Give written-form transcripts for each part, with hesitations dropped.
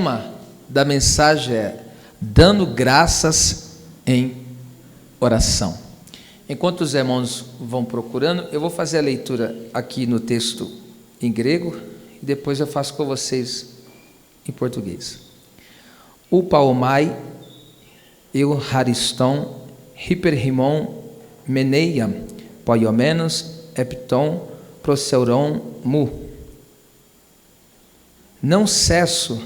tema da mensagem é dando graças em oração. Enquanto os irmãos vão procurando, eu vou fazer a leitura aqui no texto em grego e depois eu faço com vocês em português. O paomai, eu hariston, hiperrimon, meneiam, poiomenos, epton, proseuron, mu. Não cesso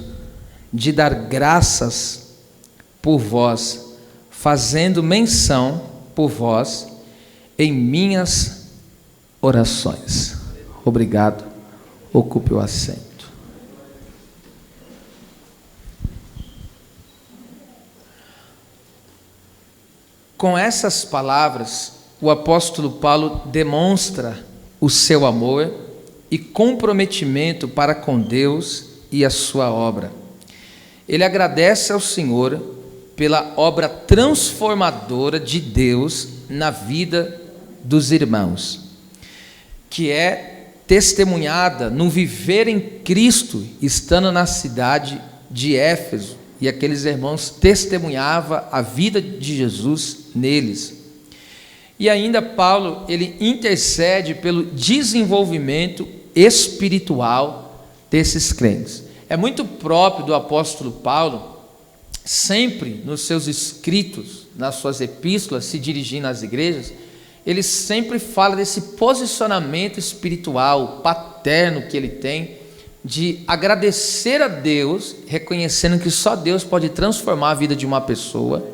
de dar graças por vós, fazendo menção por vós em minhas orações. Obrigado. Ocupe o assento. Com essas palavras, o apóstolo Paulo demonstra o seu amor e comprometimento para com Deus e a sua obra. Ele agradece ao Senhor pela obra transformadora de Deus na vida dos irmãos, que é testemunhada no viver em Cristo, estando na cidade de Éfeso, e aqueles irmãos testemunhavam a vida de Jesus neles. E ainda Paulo, ele intercede pelo desenvolvimento espiritual desses crentes. É muito próprio do apóstolo Paulo, sempre nos seus escritos, nas suas epístolas, se dirigindo às igrejas, ele sempre fala desse posicionamento espiritual, paterno que ele tem, de agradecer a Deus, reconhecendo que só Deus pode transformar a vida de uma pessoa.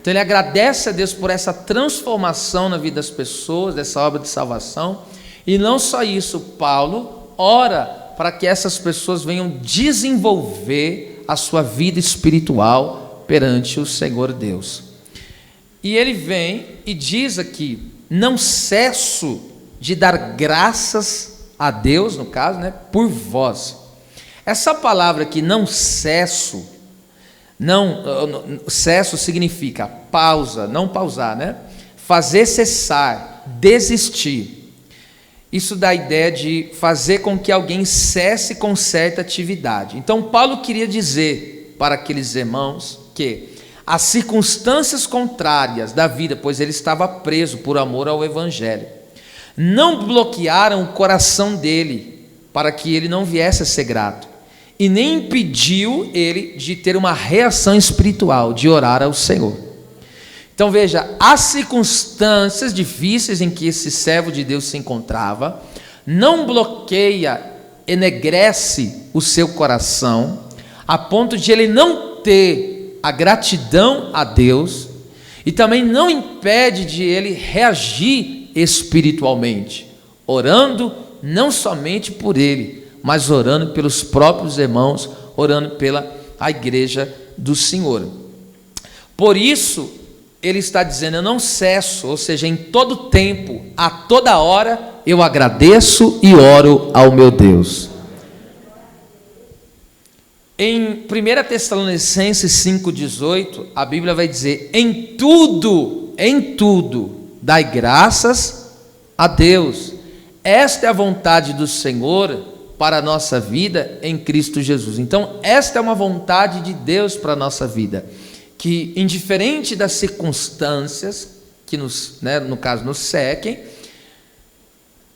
Então ele agradece a Deus por essa transformação na vida das pessoas, dessa obra de salvação. E não só isso, Paulo ora para que essas pessoas venham desenvolver a sua vida espiritual perante o Senhor Deus. E ele vem e diz aqui: não cesso de dar graças a Deus, no caso, por vós. Essa palavra aqui, não cesso, cesso significa pausa, não pausar, fazer cessar, desistir. Isso dá a ideia de fazer com que alguém cesse com certa atividade. Então Paulo queria dizer para aqueles irmãos que as circunstâncias contrárias da vida, pois ele estava preso por amor ao Evangelho, não bloquearam o coração dele para que ele não viesse a ser grato, e nem impediu ele de ter uma reação espiritual, de orar ao Senhor. Então veja, as circunstâncias difíceis em que esse servo de Deus se encontrava, não bloqueia, enegrece o seu coração, a ponto de ele não ter a gratidão a Deus, e também não impede de ele reagir espiritualmente, orando não somente por ele, mas orando pelos próprios irmãos, orando pela a igreja do Senhor. Por isso, ele está dizendo: eu não cesso, ou seja, em todo tempo, a toda hora, eu agradeço e oro ao meu Deus. Em 1 Tessalonicenses 5,18, a Bíblia vai dizer: em tudo, dai graças a Deus. Esta é a vontade do Senhor para a nossa vida em Cristo Jesus. Então, esta é uma vontade de Deus para a nossa vida, que indiferente das circunstâncias que nos, no caso, nos sequem,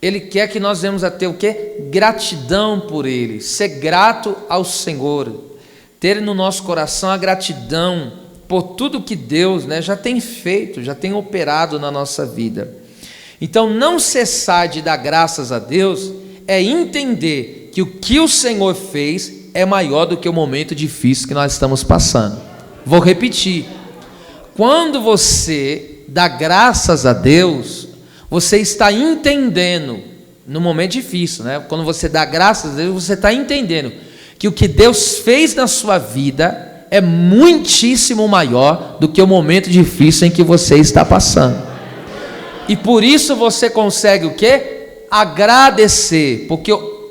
Ele quer que nós venhamos a ter o quê? Gratidão por Ele, ser grato ao Senhor, ter no nosso coração a gratidão por tudo que Deus já tem feito, já tem operado na nossa vida. Então, não cessar de dar graças a Deus é entender que o que o Senhor fez é maior do que o momento difícil que nós estamos passando. Vou repetir: quando você dá graças a Deus, você está entendendo, no momento difícil, quando você dá graças a Deus, você está entendendo que o que Deus fez na sua vida é muitíssimo maior do que o momento difícil em que você está passando. E por isso você consegue o quê? Agradecer, porque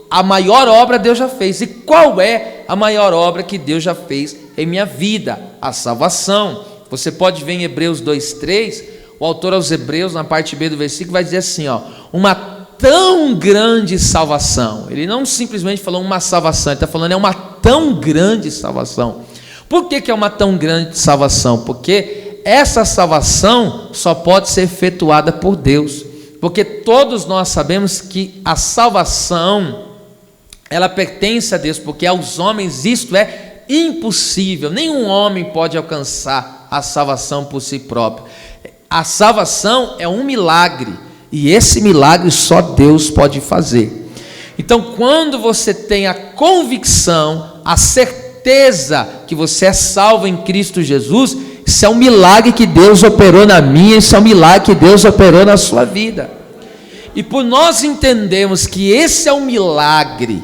a maior obra Deus já fez. E qual é a maior obra que Deus já fez em minha vida? A salvação. Você pode ver em Hebreus 2:3, o autor aos Hebreus, na parte B do versículo, vai dizer assim, uma tão grande salvação. Ele não simplesmente falou uma salvação, ele está falando é uma tão grande salvação. Por que é uma tão grande salvação? Porque essa salvação só pode ser efetuada por Deus. Porque todos nós sabemos que a salvação, ela pertence a Deus, porque aos homens isto é impossível. Nenhum homem pode alcançar a salvação por si próprio. A salvação é um milagre, e esse milagre só Deus pode fazer. Então, quando você tem a convicção, a certeza que você é salvo em Cristo Jesus, isso é um milagre que Deus operou na minha, isso é um milagre que Deus operou na sua vida. E por nós entendermos que esse é um milagre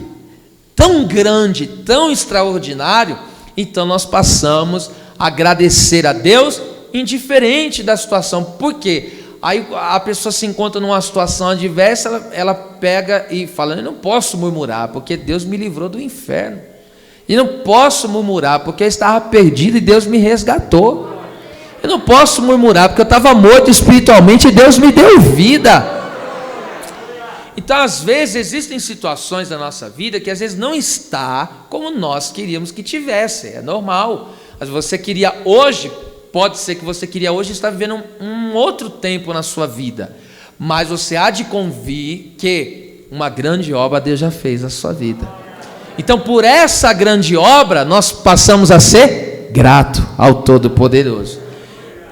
tão grande, tão extraordinário, então nós passamos a agradecer a Deus, indiferente da situação. Por quê? Aí a pessoa se encontra numa situação adversa, ela pega e fala: eu não posso murmurar, porque Deus me livrou do inferno. E não posso murmurar, porque eu estava perdido e Deus me resgatou. Eu não posso murmurar, porque eu estava morto espiritualmente e Deus me deu vida. Então, às vezes, existem situações da nossa vida que às vezes não está como nós queríamos que tivesse. É normal. Mas você queria hoje, pode ser que você queria hoje estar vivendo um outro tempo na sua vida. Mas você há de convir que uma grande obra Deus já fez na sua vida. Então, por essa grande obra, nós passamos a ser grato ao Todo-Poderoso.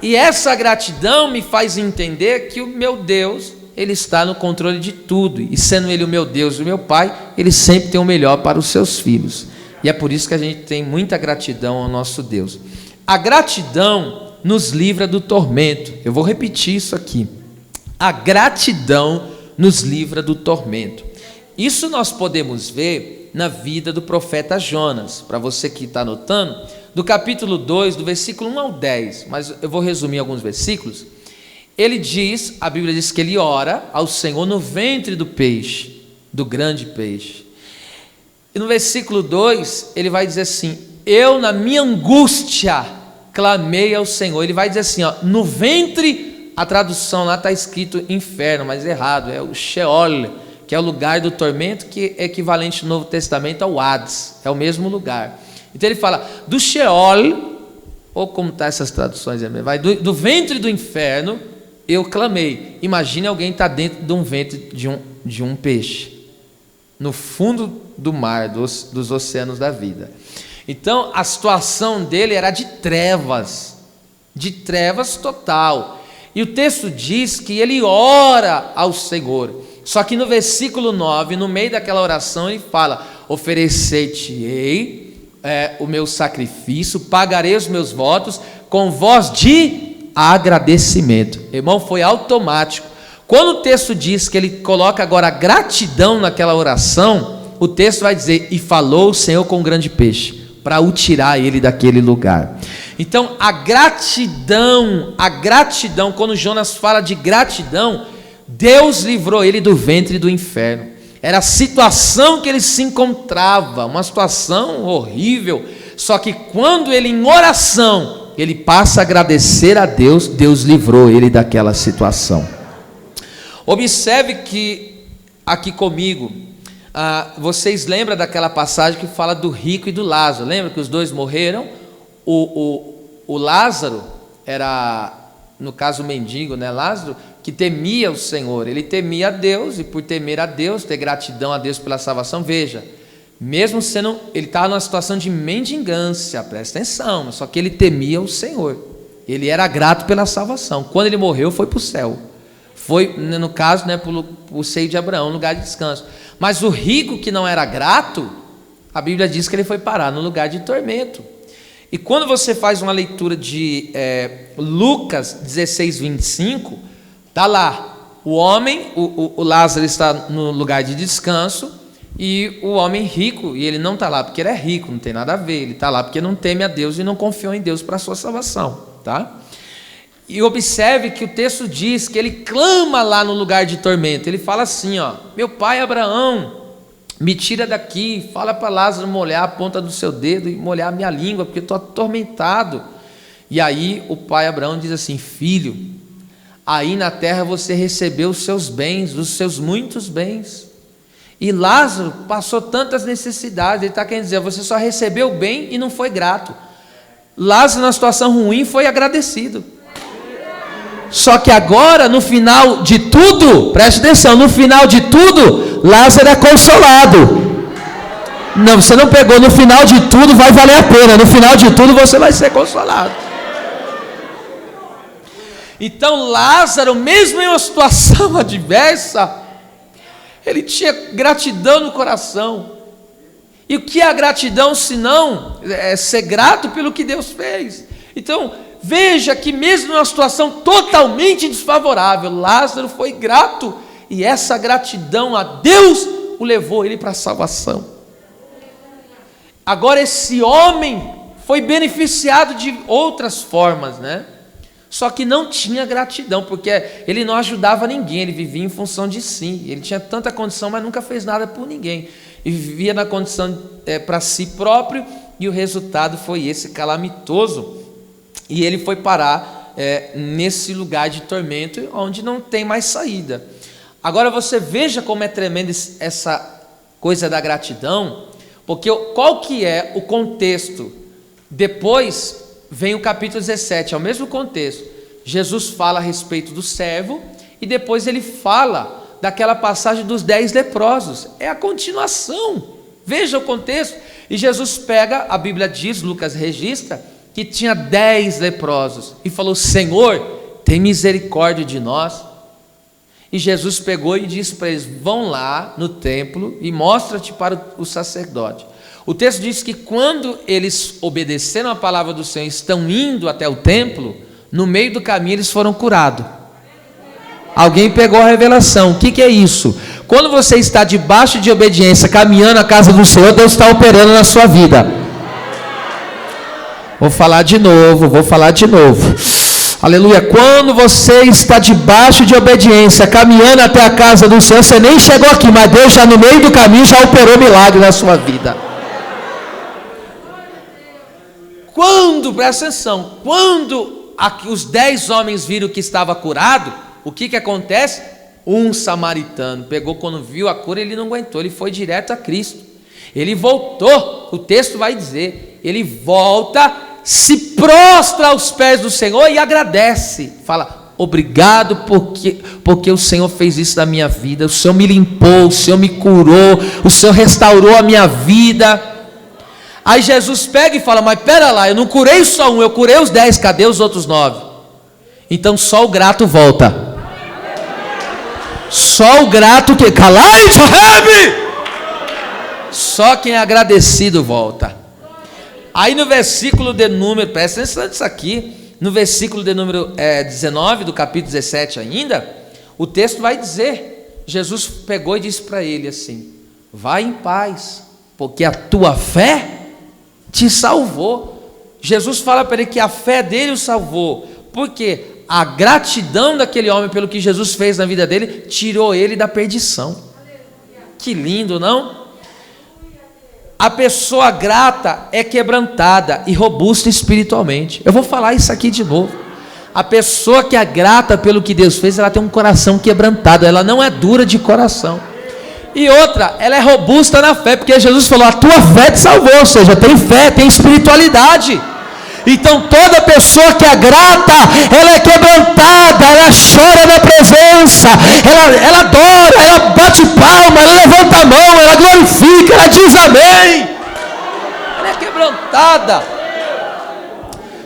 E essa gratidão me faz entender que o meu Deus, Ele está no controle de tudo, e sendo Ele o meu Deus e o meu Pai, Ele sempre tem o melhor para os seus filhos, e é por isso que a gente tem muita gratidão ao nosso Deus. A gratidão nos livra do tormento. Eu vou repetir isso aqui: a gratidão nos livra do tormento. Isso nós podemos ver na vida do profeta Jonas. Para você que está anotando, do capítulo 2, do versículo 1 ao 10, mas eu vou resumir alguns versículos. Ele diz, a Bíblia diz que ele ora ao Senhor no ventre do peixe, do grande peixe. E no versículo 2, ele vai dizer assim: eu na minha angústia clamei ao Senhor. Ele vai dizer assim, ó, no ventre, a tradução lá está escrito inferno, mas errado, é o Sheol, que é o lugar do tormento, que é equivalente no Novo Testamento ao Hades, é o mesmo lugar. Então ele fala, do Sheol, ou como está essas traduções, vai do ventre do inferno, eu clamei. Imagine alguém estar dentro de um ventre de um peixe, no fundo do mar, dos oceanos da vida. Então a situação dele era de trevas total. E o texto diz que ele ora ao Senhor. Só que no versículo 9, no meio daquela oração, ele fala: oferecer-te-ei o meu sacrifício, pagarei os meus votos com voz de agradecimento. Irmão, foi automático. Quando o texto diz que ele coloca agora gratidão naquela oração, o texto vai dizer: e falou o Senhor com um grande peixe, para o tirar ele daquele lugar. Então a gratidão, quando Jonas fala de gratidão, Deus livrou ele do ventre do inferno. Era a situação que ele se encontrava, uma situação horrível, só que quando ele em oração, ele passa a agradecer a Deus, Deus livrou ele daquela situação. Observe que aqui comigo, vocês lembram daquela passagem que fala do rico e do Lázaro? Lembra que os dois morreram? O Lázaro era, no caso o mendigo, né? Lázaro, que temia o Senhor, ele temia a Deus, e por temer a Deus, ter gratidão a Deus pela salvação, veja, mesmo sendo, ele estava numa situação de mendigância, presta atenção, só que ele temia o Senhor, ele era grato pela salvação. Quando ele morreu, foi para o céu, foi, no caso, né, para o seio de Abraão, lugar de descanso. Mas o rico que não era grato, a Bíblia diz que ele foi parar no lugar de tormento. E quando você faz uma leitura de Lucas 16, 25, está lá, o homem, o Lázaro está no lugar de descanso, e o homem rico, e ele não está lá porque ele é rico, não tem nada a ver, ele está lá porque não teme a Deus e não confiou em Deus para a sua salvação, tá? E observe que o texto diz que ele clama lá no lugar de tormento, ele fala assim, ó: meu pai Abraão, me tira daqui, fala para Lázaro molhar a ponta do seu dedo e molhar a minha língua, porque eu estou atormentado. E aí o pai Abraão diz assim: filho, aí na terra você recebeu os seus bens, os seus muitos bens, E Lázaro passou tantas necessidades. Ele está querendo dizer, você só recebeu o bem e não foi grato. Lázaro, na situação ruim, foi agradecido. Só que agora, no final de tudo, preste atenção, no final de tudo, Lázaro é consolado. Não, você não pegou, no final de tudo vai valer a pena, no final de tudo você vai ser consolado. Então Lázaro, mesmo em uma situação adversa, ele tinha gratidão no coração. E o que é a gratidão, senão ser grato pelo que Deus fez? Então, veja que mesmo em uma situação totalmente desfavorável, Lázaro foi grato, e essa gratidão a Deus o levou ele para a salvação. Agora esse homem foi beneficiado de outras formas, né? Só que não tinha gratidão, porque ele não ajudava ninguém, ele vivia em função de si. Ele tinha tanta condição, mas nunca fez nada por ninguém. E vivia na condição para si próprio, e o resultado foi esse calamitoso. E ele foi parar nesse lugar de tormento, onde não tem mais saída. Agora você veja como é tremenda essa coisa da gratidão, porque qual que é o contexto? Depois vem o capítulo 17, é o mesmo contexto. Jesus fala a respeito do servo, e depois ele fala daquela passagem dos 10 leprosos. É a continuação. Veja o contexto. E Jesus pega, a Bíblia diz, Lucas registra, que tinha 10 leprosos, e falou: Senhor, tem misericórdia de nós. E Jesus pegou e disse para eles: vão lá no templo e mostra-te para o sacerdote. O texto diz que quando eles obedeceram a palavra do Senhor, estão indo até o templo, no meio do caminho eles foram curados. Alguém pegou a revelação. O que é isso? Quando você está debaixo de obediência, caminhando à casa do Senhor, Deus está operando na sua vida. Vou falar de novo. Aleluia. Quando você está debaixo de obediência, caminhando até a casa do Senhor, você nem chegou aqui, mas Deus já no meio do caminho já operou milagre na sua vida. Presta atenção, quando os 10 homens viram que estava curado, o que acontece? Um samaritano pegou, quando viu a cura, ele não aguentou, ele foi direto a Cristo. Ele voltou, o texto vai dizer, ele volta, se prostra aos pés do Senhor e agradece, fala: obrigado porque o Senhor fez isso na minha vida, o Senhor me limpou, o Senhor me curou, o Senhor restaurou a minha vida. Aí Jesus pega e fala: mas pera lá, eu não curei só um, eu curei os 10, cadê os outros 9? Então só o grato volta. Só o grato que só quem é agradecido volta. Aí no versículo de número, presta atenção nisso aqui, no versículo de número 19 do capítulo 17 ainda, o texto vai dizer, Jesus pegou e disse para ele assim: vai em paz, porque a tua fé te salvou. Jesus fala para ele que a fé dele o salvou, porque a gratidão daquele homem pelo que Jesus fez na vida dele, tirou ele da perdição. Que lindo, não? A pessoa grata é quebrantada e robusta espiritualmente. Eu vou falar isso aqui de novo. A pessoa que é grata pelo que Deus fez, ela tem um coração quebrantado, ela não é dura de coração. E outra, ela é robusta na fé, porque Jesus falou: a tua fé te salvou, ou seja, tem fé, tem espiritualidade. Então toda pessoa que é grata, ela é quebrantada, ela chora na presença, ela adora, ela bate palma, ela levanta a mão, ela glorifica, ela diz amém. Ela é quebrantada.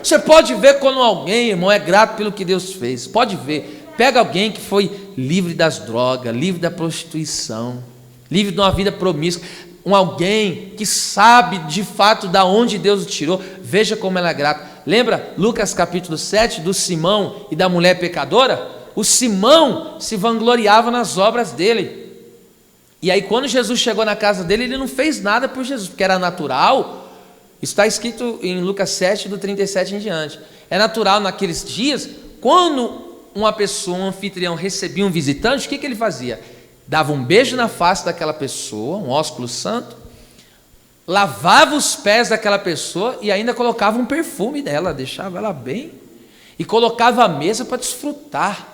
Você pode ver quando alguém, irmão, é grato pelo que Deus fez. Pode ver. Pega alguém que foi livre das drogas, livre da prostituição, livre de uma vida promíscua, alguém que sabe de fato da onde Deus o tirou. Veja como ela é grata. Lembra Lucas capítulo 7 do Simão e da mulher pecadora? O Simão se vangloriava nas obras dele, e aí quando Jesus chegou na casa dele, ele não fez nada por Jesus, porque era natural. Está escrito em Lucas 7 do 37 em diante. É natural naqueles dias, quando uma pessoa, um anfitrião, recebia um visitante, o que ele fazia? Dava um beijo na face daquela pessoa, um ósculo santo, lavava os pés daquela pessoa e ainda colocava um perfume nela, deixava ela bem, e colocava a mesa para desfrutar.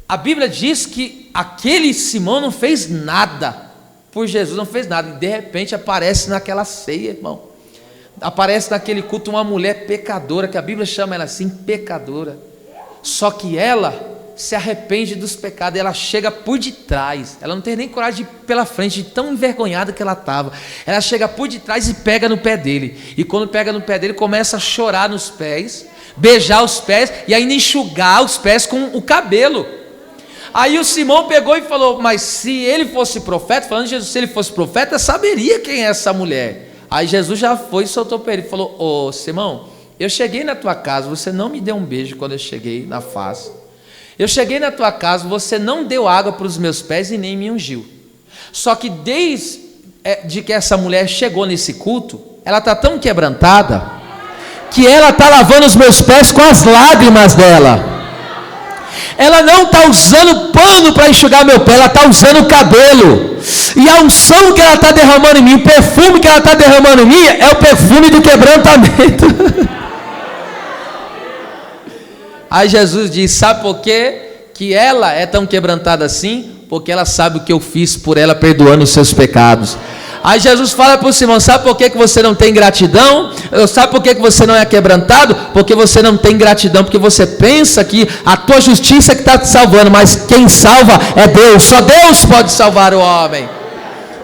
A Bíblia diz que aquele Simão não fez nada, por Jesus, não fez nada. E de repente aparece naquela ceia, irmão. Aparece naquele culto uma mulher pecadora, que a Bíblia chama ela assim, pecadora. Só que ela se arrepende dos pecados, ela chega por detrás, ela não tem nem coragem de ir pela frente, de tão envergonhada que ela estava. Ela chega por detrás e pega no pé dele, e quando pega no pé dele, começa a chorar nos pés, beijar os pés, e ainda enxugar os pés com o cabelo. Aí o Simão pegou e falou, mas se ele fosse profeta, falando de Jesus, se ele fosse profeta, saberia quem é essa mulher. Aí Jesus já foi e soltou para ele, falou, ô Simão, eu cheguei na tua casa, você não me deu um beijo quando eu cheguei na face. Eu cheguei na tua casa, você não deu água para os meus pés e nem me ungiu. Só que desde que essa mulher chegou nesse culto, ela está tão quebrantada, que ela está lavando os meus pés com as lágrimas dela. Ela não está usando pano para enxugar meu pé, ela está usando cabelo. E a unção que ela está derramando em mim, o perfume que ela está derramando em mim, é o perfume do quebrantamento. Aí Jesus diz, sabe por quê que ela é tão quebrantada assim? Porque ela sabe o que eu fiz por ela, perdoando os seus pecados. Aí Jesus fala para o Simão, sabe por que você não tem gratidão? Sabe por que você não é quebrantado? Porque você não tem gratidão, porque você pensa que a tua justiça é que está te salvando, mas quem salva é Deus, só Deus pode salvar o homem.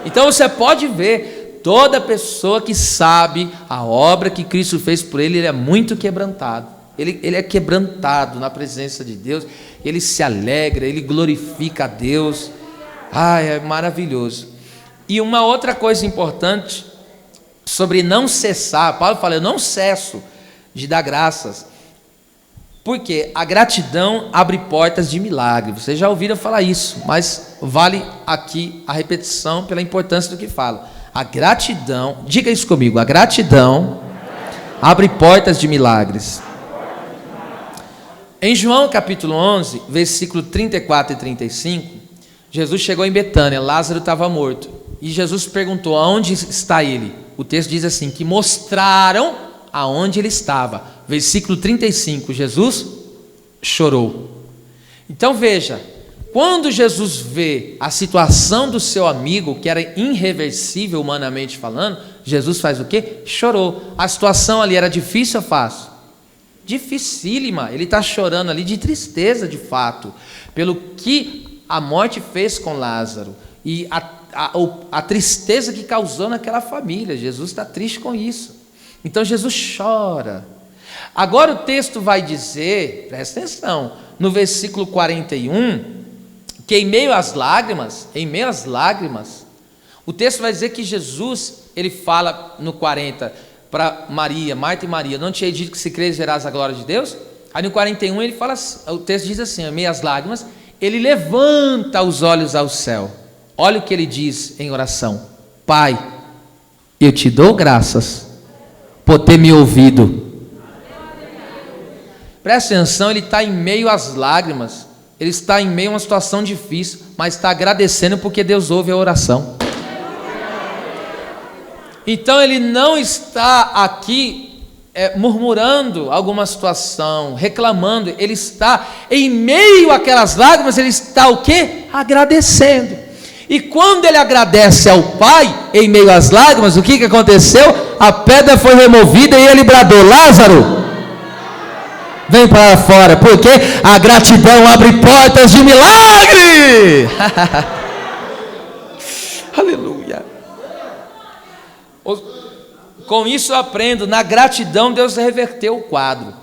Então você pode ver, toda pessoa que sabe a obra que Cristo fez por ele, ele é muito quebrantado. Ele é quebrantado na presença de Deus, ele se alegra, ele glorifica a Deus. É maravilhoso. E uma outra coisa importante sobre não cessar, Paulo fala, eu não cesso de dar graças, porque a gratidão abre portas de milagre. Vocês já ouviram falar isso, mas vale aqui a repetição pela importância do que fala. A gratidão, diga isso comigo, a gratidão abre portas de milagres. Em João capítulo 11, versículo 34 e 35, Jesus chegou em Betânia, Lázaro estava morto, e Jesus perguntou, aonde está ele? O texto diz assim, que mostraram aonde ele estava. Versículo 35, Jesus chorou. Então veja, quando Jesus vê a situação do seu amigo, que era irreversível humanamente falando, Jesus faz o quê? Chorou. A situação ali era difícil ou fácil? Dificílima, ele está chorando ali de tristeza de fato, pelo que a morte fez com Lázaro, e a tristeza que causou naquela família. Jesus está triste com isso, então Jesus chora. Agora o texto vai dizer, presta atenção, no versículo 41, que em meio às lágrimas, o texto vai dizer que Jesus, ele fala no 40, para Maria, Marta e Maria, não tinha dito que se creres verás a glória de Deus? Aí no 41 ele fala, o texto diz assim, em meio às lágrimas, ele levanta os olhos ao céu. Olha o que ele diz em oração, Pai, eu te dou graças por ter me ouvido. Presta atenção, ele está em meio às lágrimas, ele está em meio a uma situação difícil, mas está agradecendo porque Deus ouve a oração. Então ele não está aqui murmurando alguma situação, reclamando, ele está em meio àquelas lágrimas, ele está o quê? Agradecendo. E quando ele agradece ao Pai, em meio às lágrimas, o que aconteceu? A pedra foi removida e ele bradou, Lázaro, vem para fora, porque a gratidão abre portas de milagre. Aleluia. Com isso eu aprendo, na gratidão Deus reverteu o quadro.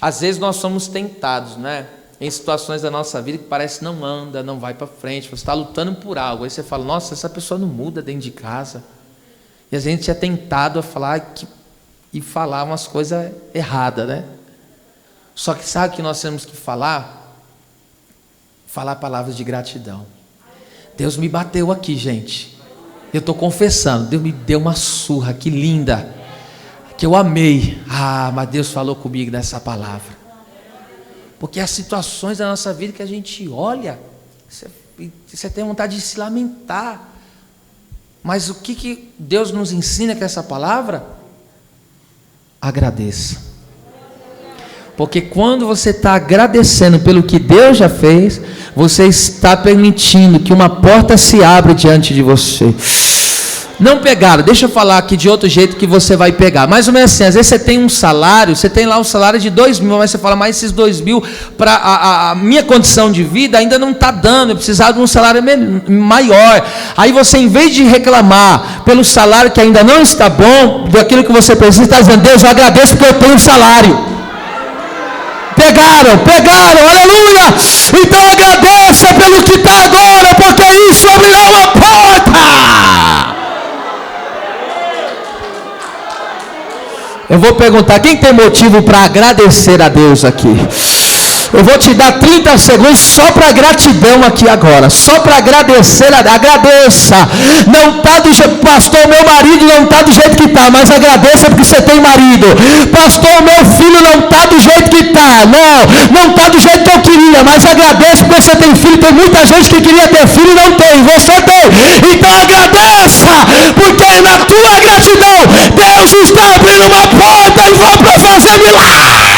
Às vezes nós somos tentados, né? Em situações da nossa vida que parece que não anda, não vai para frente, você está lutando por algo, aí você fala, nossa, essa pessoa não muda dentro de casa. E a gente é tentado a falar e falar umas coisas erradas, né? Só que sabe o que nós temos que falar? Falar palavras de gratidão. Deus me bateu aqui, gente. Eu estou confessando, Deus me deu uma surra, que linda, que eu amei. Mas Deus falou comigo nessa palavra. Porque há situações da nossa vida que a gente olha, você tem vontade de se lamentar. Mas o que Deus nos ensina com essa palavra? Agradeça. Porque quando você está agradecendo pelo que Deus já fez, você está permitindo que uma porta se abra diante de você. Não pegaram, deixa eu falar aqui de outro jeito que você vai pegar. Mais ou menos assim, às vezes você tem um salário, você tem lá um salário de 2.000, mas você fala, mas esses 2.000 para a minha condição de vida ainda não está dando, eu precisava de um salário maior. Aí você, em vez de reclamar pelo salário que ainda não está bom, daquilo que você precisa, está dizendo, Deus, eu agradeço porque eu tenho um salário. Pegaram, aleluia. Então agradeça pelo que está agora, porque isso abrirá uma porta. Eu vou perguntar, quem tem motivo para agradecer a Deus aqui? Eu vou te dar 30 segundos só para gratidão aqui agora, só para agradecer, agradeça. Não está do jeito, pastor, meu marido não está do jeito que está, mas agradeça porque você tem marido. Pastor, meu filho não está do jeito que está, não está do jeito que eu queria, mas agradeça porque você tem filho. Tem muita gente que queria ter filho e não tem, você tem. Então agradeça, porque na tua gratidão Deus está abrindo uma porta e vai para fazer milagre.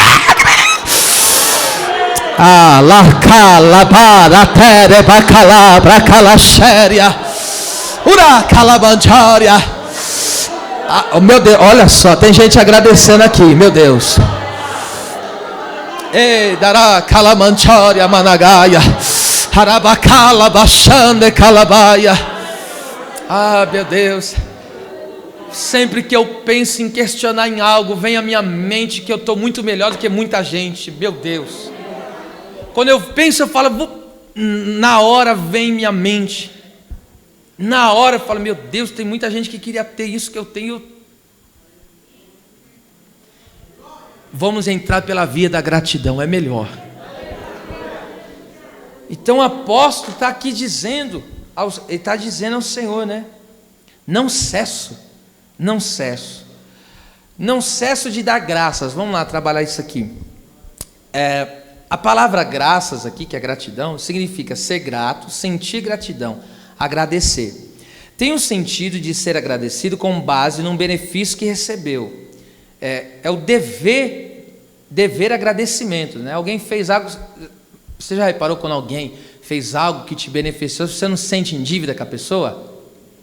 La para tere bacala bracala xéria. Ura calabancharia. Oh, meu Deus, olha só, tem gente agradecendo aqui, meu Deus. Ei, dará calamancharia managaia. Harabacala baixande calabaia. Ah, meu Deus. Sempre que eu penso em questionar em algo, vem à minha mente que eu estou muito melhor do que muita gente. Meu Deus. Quando eu penso, eu falo, na hora vem minha mente. Na hora eu falo, meu Deus, tem muita gente que queria ter isso que eu tenho. Vamos entrar pela via da gratidão, é melhor. Então o apóstolo está aqui dizendo, ele está dizendo ao Senhor, né? Não cesso de dar graças. Vamos lá trabalhar isso aqui. A palavra graças aqui, que é gratidão, significa ser grato, sentir gratidão, agradecer. Tem o sentido de ser agradecido com base num benefício que recebeu. É o dever agradecimento, né? Alguém fez algo, você já reparou quando alguém fez algo que te beneficiou, você não se sente em dívida com a pessoa?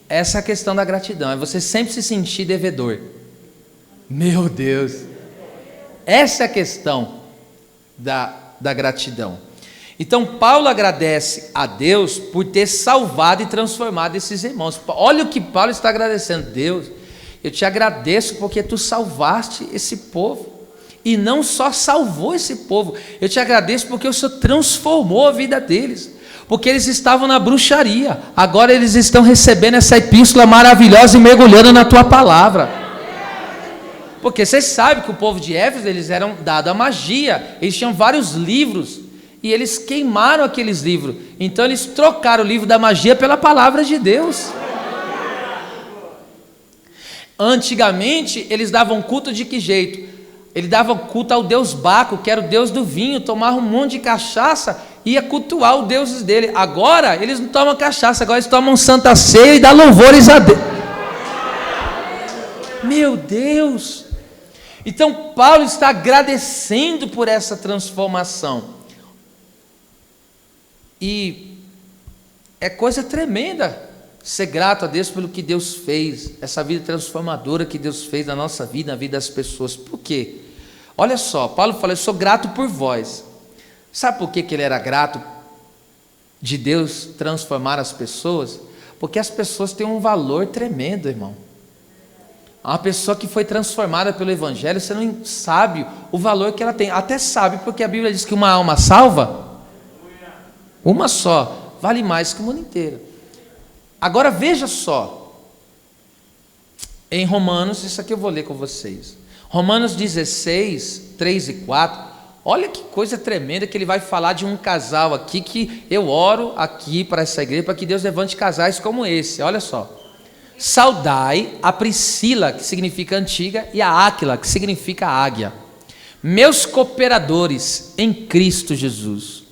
Essa é a questão da gratidão, é você sempre se sentir devedor. Meu Deus, essa é a questão da gratidão. Então Paulo agradece a Deus por ter salvado e transformado esses irmãos. Olha o que Paulo está agradecendo. Deus, eu te agradeço porque tu salvaste esse povo, e não só salvou esse povo, eu te agradeço porque o Senhor transformou a vida deles, porque eles estavam na bruxaria, agora eles estão recebendo essa epístola maravilhosa e mergulhando na tua palavra. Porque vocês sabem que o povo de Éfeso, eles eram dados à magia, eles tinham vários livros, e eles queimaram aqueles livros, então eles trocaram o livro da magia pela palavra de Deus. Antigamente, eles davam culto de que jeito? Eles davam culto ao deus Baco, que era o deus do vinho, tomavam um monte de cachaça, e ia cultuar os deuses dele. Agora, eles não tomam cachaça, agora eles tomam santa ceia e dão louvores a Deus. Meu Deus! Então Paulo está agradecendo por essa transformação. E é coisa tremenda ser grato a Deus pelo que Deus fez, essa vida transformadora que Deus fez na nossa vida, na vida das pessoas. Por quê? Olha só, Paulo fala, eu sou grato por vós. Sabe por que ele era grato de Deus transformar as pessoas? Porque as pessoas têm um valor tremendo, irmão. Uma pessoa que foi transformada pelo Evangelho, você não sabe o valor que ela tem. Até sabe, porque a Bíblia diz que uma alma salva, uma só, vale mais que o mundo inteiro. Agora veja só, em Romanos, isso aqui eu vou ler com vocês. Romanos 16, 3 e 4, olha que coisa tremenda que ele vai falar de um casal aqui, que eu oro aqui para essa igreja, para que Deus levante casais como esse, olha só. Saudai a Priscila, que significa antiga, e a Áquila, que significa águia, meus cooperadores em Cristo Jesus.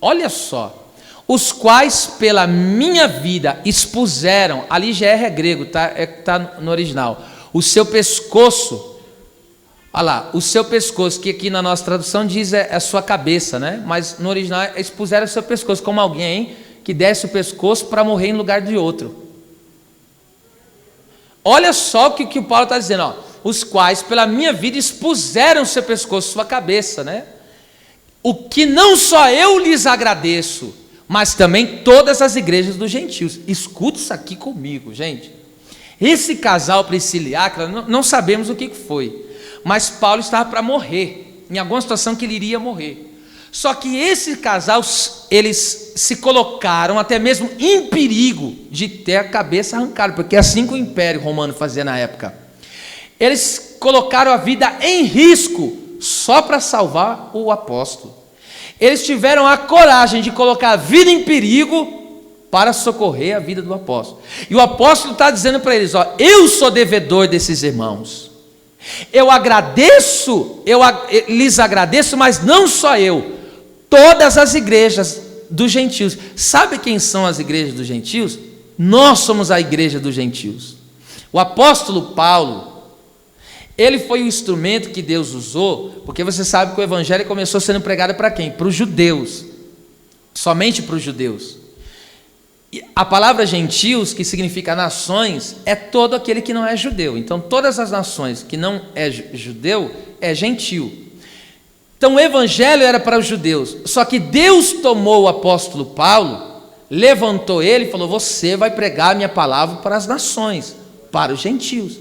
Olha só, os quais pela minha vida expuseram, ali já é grego, tá no original, o seu pescoço Olha lá, o seu pescoço, que aqui na nossa tradução diz é a sua cabeça, né? Mas no original eles puseram o seu pescoço, como alguém que desce o pescoço para morrer em lugar de outro. Olha só o que o Paulo está dizendo, ó. Os quais pela minha vida expuseram o seu pescoço, sua cabeça, né? O que não só eu lhes agradeço, mas também todas as igrejas dos gentios. Escuta isso aqui comigo, gente. Esse casal Priscila e Áquila, não sabemos o que foi, mas Paulo estava para morrer, em alguma situação que ele iria morrer. Só que esse casal, eles se colocaram até mesmo em perigo de ter a cabeça arrancada, porque é assim que o Império Romano fazia na época. Eles colocaram a vida em risco só para salvar o apóstolo. Eles tiveram a coragem de colocar a vida em perigo para socorrer a vida do apóstolo. E o apóstolo está dizendo para eles, ó, eu sou devedor desses irmãos. Eu agradeço, lhes agradeço, mas não só eu, todas as igrejas dos gentios. Sabe quem são as igrejas dos gentios? Nós somos a igreja dos gentios. O apóstolo Paulo, ele foi o instrumento que Deus usou, porque você sabe que o evangelho começou sendo pregado para quem? Para os judeus, somente para os judeus. E a palavra gentios, que significa nações, é todo aquele que não é judeu. Então todas as nações que não é judeu, é gentio. Então o evangelho era para os judeus, só que Deus tomou o apóstolo Paulo, levantou ele e falou, você vai pregar a minha palavra para as nações, para os gentios.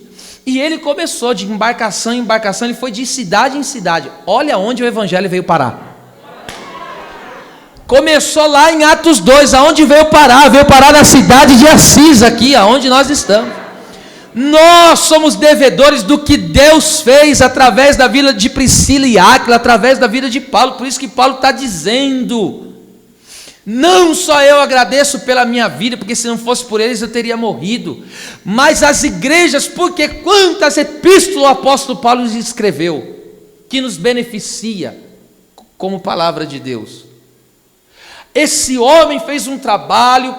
E ele começou de embarcação em embarcação, ele foi de cidade em cidade. Olha onde o evangelho veio parar. Começou lá em Atos 2, aonde veio parar? Veio parar na cidade de Assis, aqui, aonde nós estamos. Nós somos devedores do que Deus fez através da vida de Priscila e Áquila, através da vida de Paulo. Por isso que Paulo está dizendo, não só eu agradeço pela minha vida, porque se não fosse por eles eu teria morrido, mas as igrejas, porque quantas epístolas o apóstolo Paulo escreveu, que nos beneficia como palavra de Deus. Esse homem fez um trabalho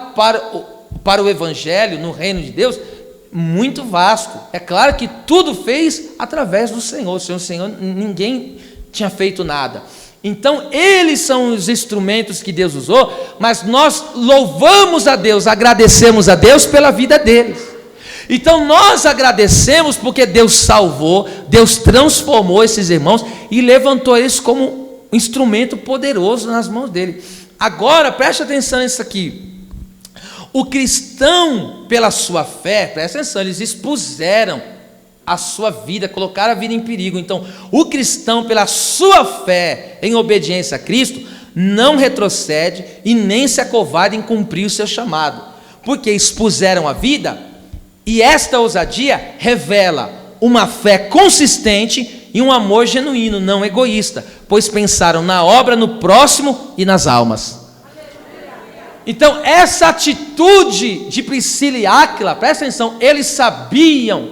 para o evangelho no reino de Deus muito vasto. É claro que tudo fez através do Senhor. Sem o Senhor ninguém tinha feito nada. Então eles são os instrumentos que Deus usou, mas nós louvamos a Deus, agradecemos a Deus pela vida deles. Então nós agradecemos porque Deus salvou, Deus transformou esses irmãos e levantou eles como um instrumento poderoso nas mãos dele. Agora preste atenção nisso aqui. O cristão, pela sua fé, presta atenção, eles expuseram a sua vida, colocaram a vida em perigo. Então, o cristão, pela sua fé em obediência a Cristo, não retrocede e nem se acovarda em cumprir o seu chamado, porque expuseram a vida, e esta ousadia revela uma fé consistente e um amor genuíno, não egoísta, pois pensaram na obra, no próximo e nas almas. Então, essa atitude de Priscila e Áquila, presta atenção, eles sabiam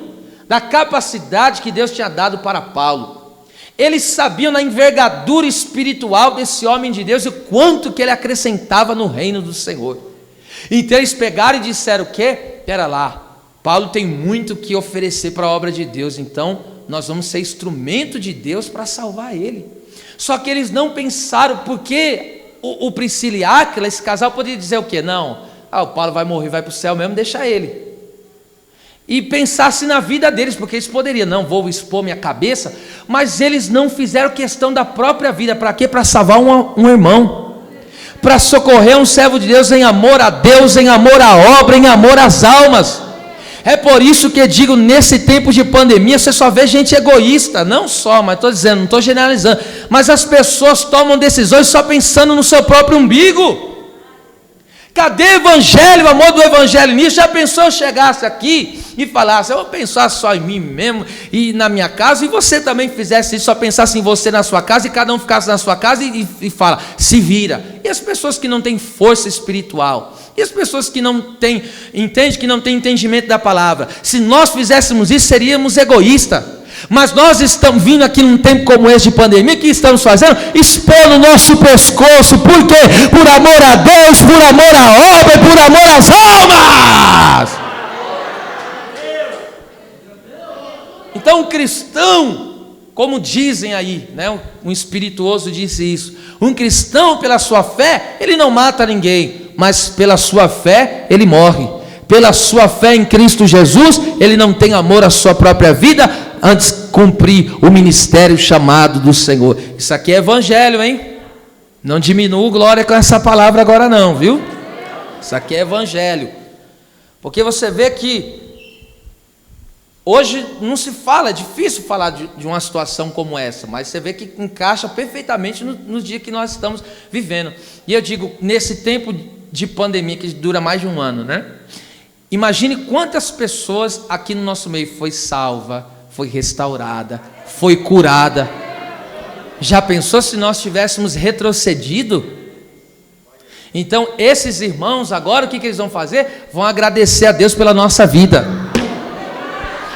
da capacidade que Deus tinha dado para Paulo. Eles sabiam da envergadura espiritual desse homem de Deus e o quanto que ele acrescentava no reino do Senhor. Então eles pegaram e disseram o quê? Pera lá, Paulo tem muito que oferecer para a obra de Deus, então nós vamos ser instrumento de Deus para salvar ele. Só que eles não pensaram, porque o Priscila e Áquila, esse casal poderia dizer o quê? Não, o Paulo vai morrer, vai para o céu mesmo, deixa ele. E pensasse na vida deles, porque eles poderiam, não vou expor minha cabeça, mas eles não fizeram questão da própria vida. Para quê? Para salvar um irmão, para socorrer um servo de Deus em amor a Deus, em amor à obra, em amor às almas. É por isso que eu digo, nesse tempo de pandemia, você só vê gente egoísta, não só, mas estou dizendo, não estou generalizando, mas as pessoas tomam decisões só pensando no seu próprio umbigo. Cadê o evangelho, o amor do evangelho nisso? Já pensou eu chegasse aqui e falasse, eu vou pensar só em mim mesmo e na minha casa, e você também fizesse isso, só pensasse em você na sua casa, e cada um ficasse na sua casa e fala, se vira. E as pessoas que não têm força espiritual, e as pessoas que não têm, entende, que não têm entendimento da palavra, se nós fizéssemos isso, seríamos egoístas. Mas nós estamos vindo aqui num tempo como esse de pandemia, que estamos fazendo? Expor o nosso pescoço, por quê? Por amor a Deus, por amor à obra, por amor às almas. Então o cristão, como dizem aí, né? Um espirituoso disse isso: um cristão, pela sua fé, ele não mata ninguém, mas pela sua fé, ele morre. Pela sua fé em Cristo Jesus, ele não tem amor à sua própria vida, antes cumprir o ministério chamado do Senhor. Isso aqui é evangelho, hein? Não diminua glória com essa palavra agora não, viu? Isso aqui é evangelho. Porque você vê que hoje não se fala, é difícil falar de uma situação como essa, mas você vê que encaixa perfeitamente no dia que nós estamos vivendo. E eu digo, nesse tempo de pandemia que dura mais de um ano, né? Imagine quantas pessoas aqui no nosso meio foi salva, foi restaurada, foi curada. Já pensou se nós tivéssemos retrocedido? Então, esses irmãos, agora o que eles vão fazer? Vão agradecer a Deus pela nossa vida.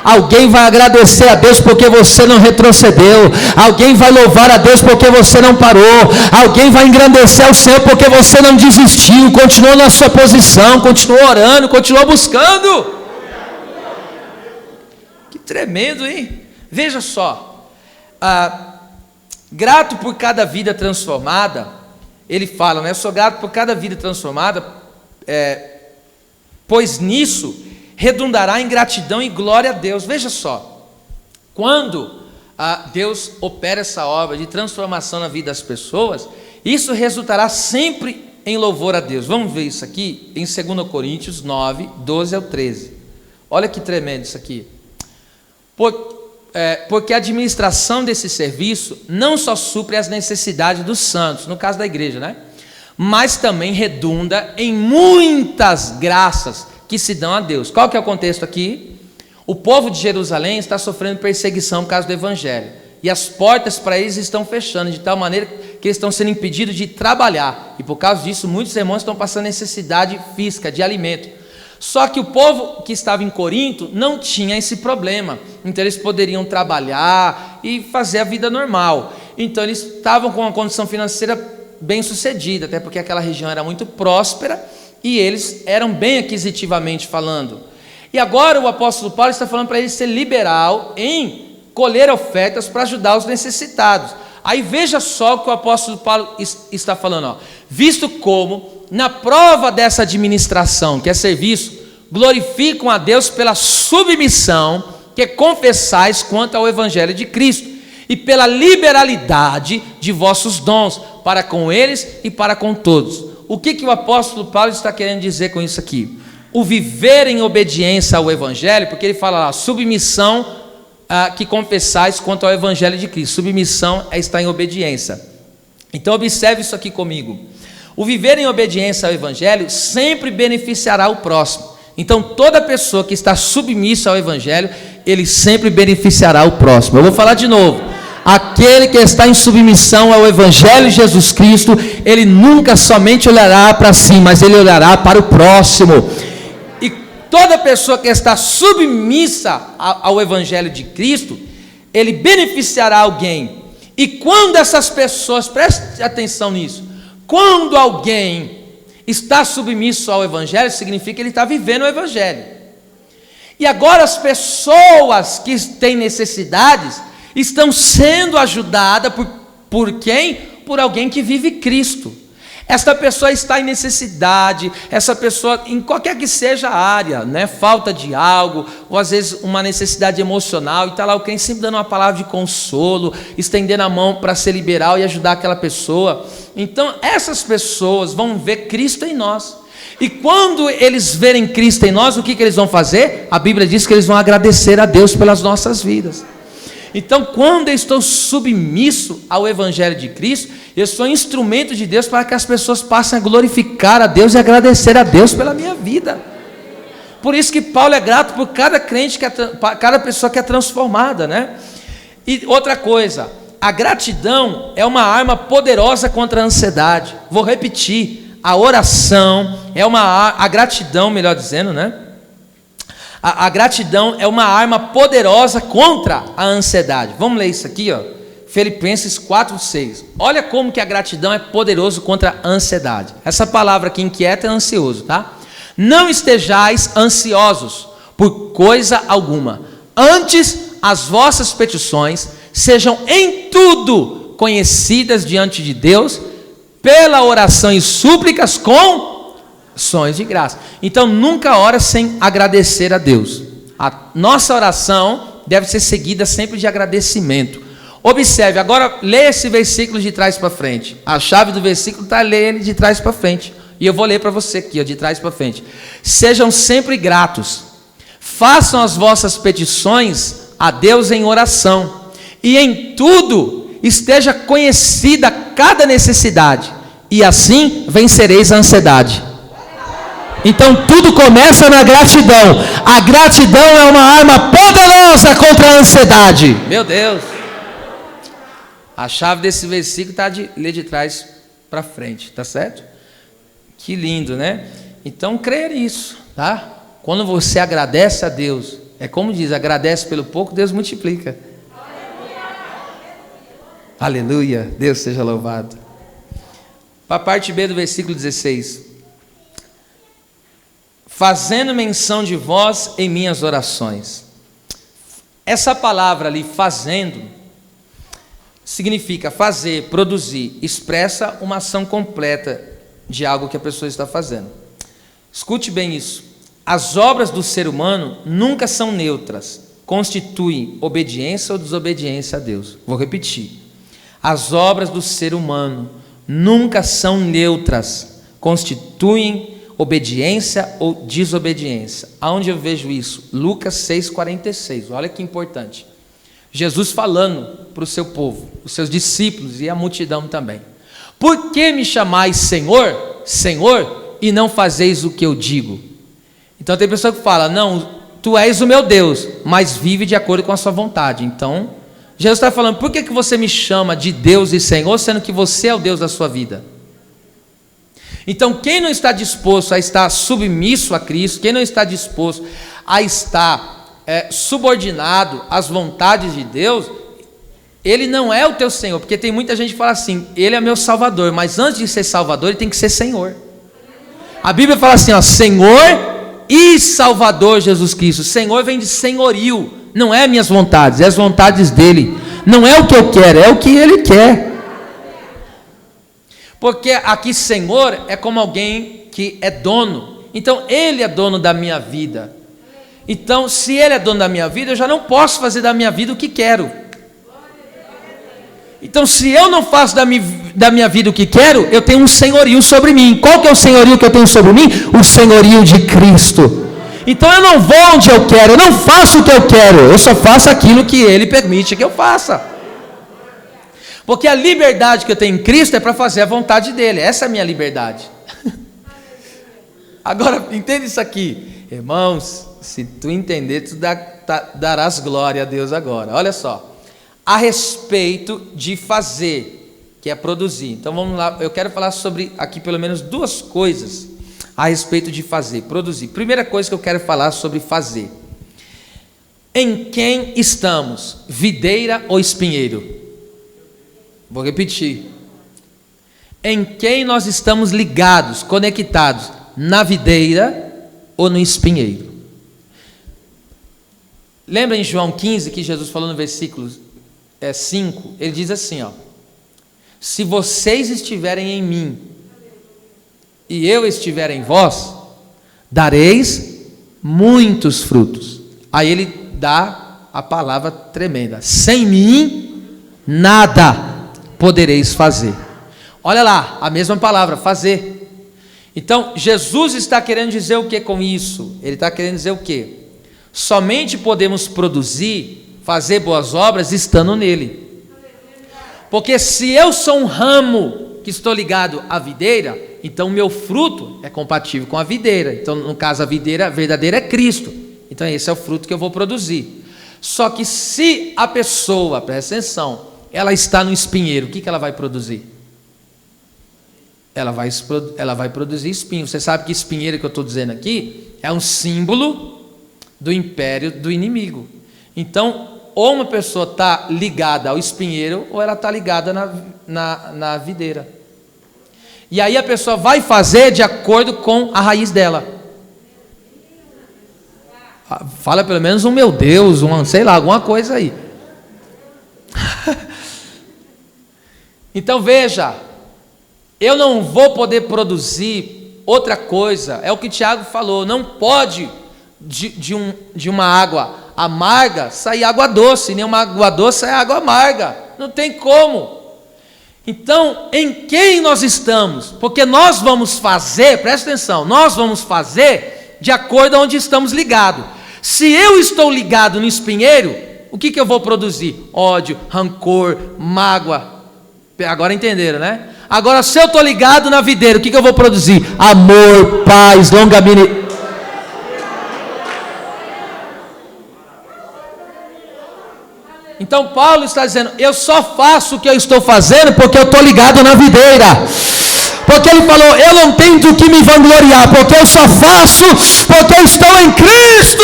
Alguém vai agradecer a Deus porque você não retrocedeu. Alguém vai louvar a Deus porque você não parou. Alguém vai engrandecer o Senhor porque você não desistiu, continuou na sua posição, continuou orando, continuou buscando. Que tremendo, hein? Veja só, grato por cada vida transformada. Ele fala, né? Eu sou grato por cada vida transformada, pois nisso redundará em gratidão e glória a Deus. Veja só, quando Deus opera essa obra de transformação na vida das pessoas, isso resultará sempre em louvor a Deus. Vamos ver isso aqui em 2 Coríntios 9, 12 ao 13. Olha que tremendo isso aqui. Porque a administração desse serviço não só supre as necessidades dos santos, no caso da igreja, né? Mas também redunda em muitas graças que se dão a Deus. Qual que é o contexto aqui? O povo de Jerusalém está sofrendo perseguição por causa do evangelho, e as portas para eles estão fechando, de tal maneira que eles estão sendo impedidos de trabalhar, e por causa disso muitos irmãos estão passando necessidade física, de alimento. Só que o povo que estava em Corinto não tinha esse problema, então eles poderiam trabalhar e fazer a vida normal. Então eles estavam com uma condição financeira bem sucedida, até porque aquela região era muito próspera e eles eram bem aquisitivamente falando. E agora o apóstolo Paulo está falando para eles ser liberal em colher ofertas para ajudar os necessitados. Aí veja só o que o apóstolo Paulo está falando, ó. Visto como na prova dessa administração, que é serviço, glorificam a Deus pela submissão que confessais quanto ao evangelho de Cristo, e pela liberalidade de vossos dons, para com eles e para com todos. O que o apóstolo Paulo está querendo dizer com isso aqui? O viver em obediência ao evangelho, porque ele fala lá, submissão que confessais quanto ao evangelho de Cristo. Submissão é estar em obediência. Então observe isso aqui comigo. O viver em obediência ao evangelho sempre beneficiará o próximo. Então toda pessoa que está submissa ao evangelho, ele sempre beneficiará o próximo. Eu vou falar de novo. Aquele que está em submissão ao evangelho de Jesus Cristo, ele nunca somente olhará para si, mas ele olhará para o próximo. E toda pessoa que está submissa ao evangelho de Cristo, ele beneficiará alguém. E quando essas pessoas, preste atenção nisso, quando alguém está submisso ao evangelho, significa que ele está vivendo o evangelho. E agora as pessoas que têm necessidades estão sendo ajudadas por quem? Por alguém que vive Cristo. Esta pessoa está em necessidade, essa pessoa, em qualquer que seja a área, né? Falta de algo, ou às vezes uma necessidade emocional, e está lá o crente sempre dando uma palavra de consolo, estendendo a mão para ser liberal e ajudar aquela pessoa. Então essas pessoas vão ver Cristo em nós, e quando eles verem Cristo em nós, o que eles vão fazer? A Bíblia diz que eles vão agradecer a Deus pelas nossas vidas. Então, quando eu estou submisso ao evangelho de Cristo, eu sou instrumento de Deus para que as pessoas passem a glorificar a Deus e agradecer a Deus pela minha vida. Por isso que Paulo é grato por cada crente, cada pessoa que é transformada, né? E outra coisa, a gratidão é uma arma poderosa contra a ansiedade. Vou repetir, a oração é a gratidão, melhor dizendo, né? A gratidão é uma arma poderosa contra a ansiedade. Vamos ler isso aqui, ó. Filipenses 4:6. Olha como que a gratidão é poderoso contra a ansiedade. Essa palavra que inquieta é ansioso, tá? Não estejais ansiosos por coisa alguma. Antes, as vossas petições sejam em tudo conhecidas diante de Deus, pela oração e súplicas com ações de graça. Então nunca ora sem agradecer a Deus. A nossa oração deve ser seguida sempre de agradecimento. Observe, agora leia esse versículo de trás para frente. A chave do versículo está ler ele de trás para frente. E eu vou ler para você aqui, ó, de trás para frente. Sejam sempre gratos. Façam as vossas petições a Deus em oração. E em tudo esteja conhecida cada necessidade. E assim vencereis a ansiedade. Então tudo começa na gratidão. A gratidão é uma arma poderosa contra a ansiedade. Meu Deus. A chave desse versículo está de ler de trás para frente, tá certo? Que lindo, né? Então creia nisso, tá? Quando você agradece a Deus, é como diz, agradece pelo pouco, Deus multiplica. Aleluia, Deus seja louvado. Para a parte B do versículo 16. Fazendo menção de vós em minhas orações. Essa palavra ali, fazendo, significa fazer, produzir, expressa uma ação completa de algo que a pessoa está fazendo. Escute bem isso. As obras do ser humano nunca são neutras, constituem obediência ou desobediência a Deus. Vou repetir. As obras do ser humano nunca são neutras, constituem obediência ou desobediência. Aonde eu vejo isso? Lucas 6,46. Olha que importante. Jesus falando para o seu povo, os seus discípulos e a multidão também. Por que me chamais Senhor, Senhor, e não fazeis o que eu digo? Então tem pessoa que fala, não, tu és o meu Deus, mas vive de acordo com a sua vontade. Então, Jesus está falando, por que você me chama de Deus e Senhor, sendo que você é o Deus da sua vida? Então, quem não está disposto a estar submisso a Cristo, quem não está disposto a estar subordinado às vontades de Deus, ele não é o teu Senhor, porque tem muita gente que fala assim, ele é meu Salvador, mas antes de ser Salvador, ele tem que ser Senhor. A Bíblia fala assim, ó, Senhor e Salvador Jesus Cristo. Senhor vem de senhorio, não é minhas vontades, é as vontades dele, não é o que eu quero, é o que ele quer. Porque aqui Senhor é como alguém que é dono, então ele é dono da minha vida. Então, se ele é dono da minha vida, eu já não posso fazer da minha vida o que quero. Então, se eu não faço da minha vida o que quero, eu tenho um senhorio sobre mim. Qual que é o senhorio que eu tenho sobre mim? O senhorio de Cristo. Então, eu não vou onde eu quero, eu não faço o que eu quero, eu só faço aquilo que ele permite que eu faça. Porque a liberdade que eu tenho em Cristo é para fazer a vontade dele, essa é a minha liberdade. Agora, entende isso aqui, irmãos. Se tu entender, tu darás glória a Deus agora. Olha só, a respeito de fazer, que é produzir. Então vamos lá, eu quero falar sobre aqui pelo menos duas coisas a respeito de fazer, produzir. Primeira coisa que eu quero falar sobre fazer. Em quem estamos? Videira ou espinheiro? Vou repetir. Em quem nós estamos ligados, conectados? Na videira ou no espinheiro? Lembra em João 15 que Jesus falou no versículo 5? Ele diz assim, ó, se vocês estiverem em mim e eu estiver em vós, dareis muitos frutos. Aí ele dá a palavra tremenda, sem mim nada podereis fazer. Olha lá, a mesma palavra, fazer. Então Jesus está querendo dizer o que com isso? Ele está querendo dizer o que? Somente podemos produzir, fazer boas obras estando nele. Porque se eu sou um ramo que estou ligado à videira, então o meu fruto é compatível com a videira. Então no caso a videira verdadeira é Cristo. Então esse é o fruto que eu vou produzir. Só que se a pessoa, presta atenção, ela está no espinheiro, o que ela vai produzir? Ela vai produzir espinho. Você sabe que espinheiro que eu estou dizendo aqui é um símbolo do império do inimigo. Então, ou uma pessoa está ligada ao espinheiro, ou ela está ligada na videira. E aí a pessoa vai fazer de acordo com a raiz dela. Fala pelo menos um meu Deus, sei lá, alguma coisa aí. Então veja, eu não vou poder produzir outra coisa, é o que Tiago falou, não pode de uma água amarga sair água doce, nem uma água doce sair água amarga, não tem como. Então, em quem nós estamos? Porque nós vamos fazer, presta atenção, nós vamos fazer de acordo a onde estamos ligados. Se eu estou ligado no espinheiro, o que eu vou produzir? Ódio, rancor, mágoa. Agora entenderam, né? Agora, se eu estou ligado na videira, o que eu vou produzir? Amor, paz, longanimidade. Então Paulo está dizendo, eu só faço o que eu estou fazendo porque eu estou ligado na videira. Porque ele falou, eu não tenho do que me vangloriar, porque eu só faço porque eu estou em Cristo.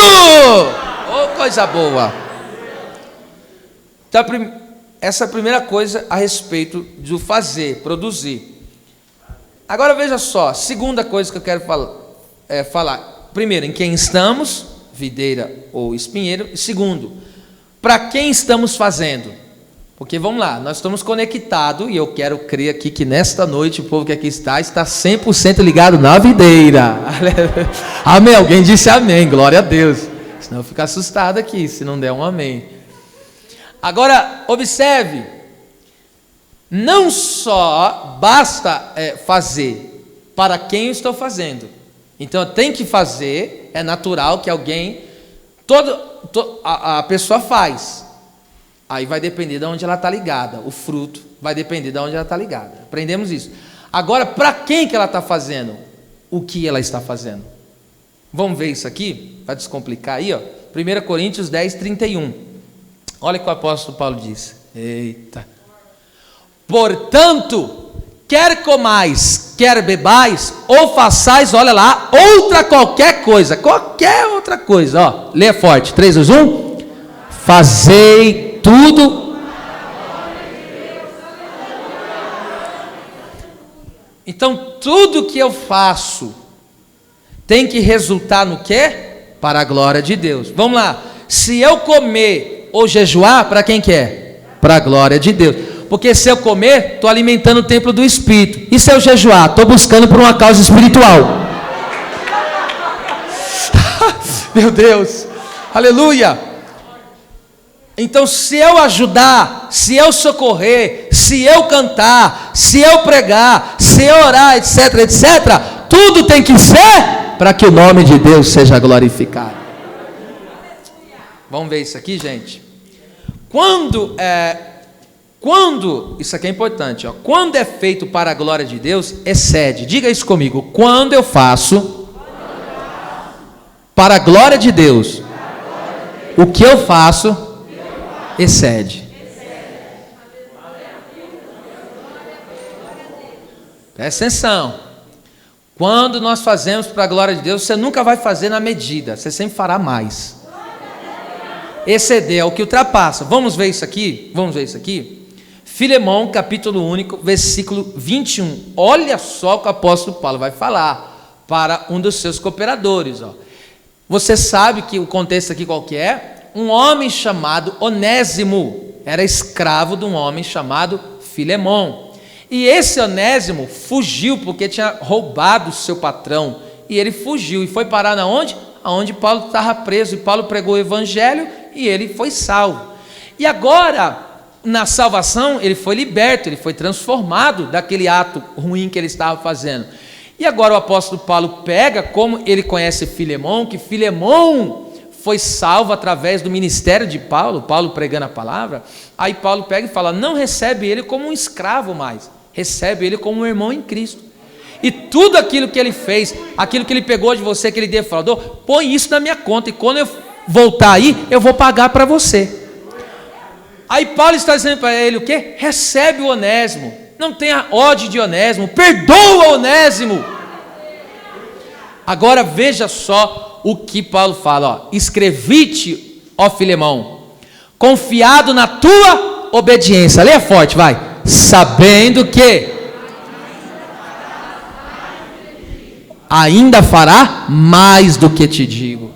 Oh, coisa boa. Então, essa é a primeira coisa a respeito do fazer, produzir. Agora veja só, segunda coisa que eu quero falar. Primeiro, em quem estamos, videira ou espinheiro. E segundo, para quem estamos fazendo? Porque vamos lá, nós estamos conectados, e eu quero crer aqui que nesta noite o povo que aqui está 100% ligado na videira. Amém, alguém disse amém, glória a Deus. Senão eu fico assustado aqui, se não der um amém. Agora, observe, não só basta fazer para quem eu estou fazendo. Então eu tenho que fazer, é natural que alguém, a pessoa faz. Aí vai depender de onde ela está ligada. O fruto vai depender de onde ela está ligada. Aprendemos isso. Agora, para quem que ela está fazendo? O que ela está fazendo? Vamos ver isso aqui? Para descomplicar aí, ó. 1 Coríntios 10, 31. Olha o que o apóstolo Paulo diz. Eita. Portanto, quer comais, quer bebais, ou façais, olha lá, outra qualquer coisa. Qualquer outra coisa, ó. Leia forte. 3, 2, 1. Fazei tudo. Então, tudo que eu faço tem que resultar no quê? Para a glória de Deus. Vamos lá. Se eu comer ou jejuar, para quem que é? Para a glória de Deus. Porque se eu comer, estou alimentando o templo do Espírito. E se eu jejuar? Estou buscando por uma causa espiritual. Meu Deus. Aleluia. Então, se eu ajudar, se eu socorrer, se eu cantar, se eu pregar, se eu orar, etc, etc, tudo tem que ser para que o nome de Deus seja glorificado. Vamos ver isso aqui, gente? Quando, isso aqui é importante, ó, quando é feito para a glória de Deus, excede. Diga isso comigo. Quando eu faço para a glória de Deus, o que eu faço excede. Presta atenção. Quando nós fazemos para a glória de Deus, você nunca vai fazer na medida, você sempre fará mais. Exceder é o que ultrapassa. Vamos ver isso aqui? Vamos ver isso aqui? Filemão, capítulo único, versículo 21. Olha só o que o apóstolo Paulo vai falar para um dos seus cooperadores. Ó. Você sabe que o contexto aqui qual que é? Um homem chamado Onésimo era escravo de um homem chamado Filemão. E esse Onésimo fugiu porque tinha roubado o seu patrão. E ele fugiu e foi parar na onde? Aonde Paulo estava preso. E Paulo pregou o evangelho e ele foi salvo. E agora, na salvação, ele foi liberto, ele foi transformado daquele ato ruim que ele estava fazendo. E agora o apóstolo Paulo pega, como ele conhece Filemão, que Filemão foi salvo através do ministério de Paulo, Paulo pregando a palavra. Aí Paulo pega e fala, não recebe ele como um escravo mais, recebe ele como um irmão em Cristo. E tudo aquilo que ele fez, aquilo que ele pegou de você, que ele defraudou, põe isso na minha conta, e quando eu voltar aí, eu vou pagar para você. Aí Paulo está dizendo para ele o quê? Recebe o Onésimo, não tenha ódio de Onésimo, perdoa Onésimo. Agora veja só o que Paulo fala, ó, escrevi-te, ó Filemão, confiado na tua obediência. Leia forte, vai. Sabendo que ainda fará mais do que te digo.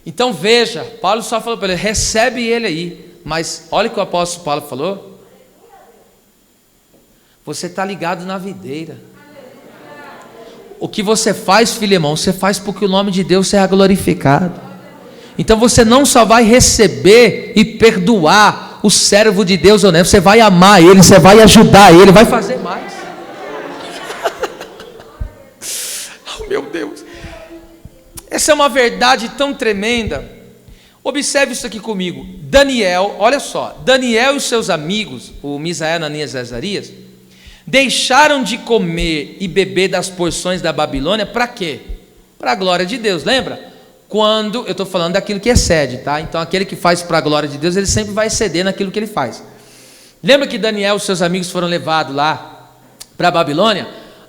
Então veja, Paulo só falou para ele, recebe ele aí, Mas olha o que o apóstolo Paulo falou. Você está ligado na videira. O que você faz, Filemão, você faz porque o nome de Deus será glorificado. Então você não só vai receber e perdoar o servo de Deus honesto, você vai amar ele, você vai ajudar ele, vai fazer mais. Oh, meu Deus. Essa é uma verdade tão tremenda. Observe isso aqui comigo. Daniel, olha só, Daniel e os seus amigos, o Misael, Ananias e Azarias, deixaram de comer e beber das porções da Babilônia para quê? Para a glória de Deus, lembra? Quando, eu estou falando daquilo que excede, tá? Então aquele que faz para a glória de Deus, ele sempre vai exceder naquilo que ele faz. Lembra que Daniel e os seus amigos foram levados lá para a Babilônia?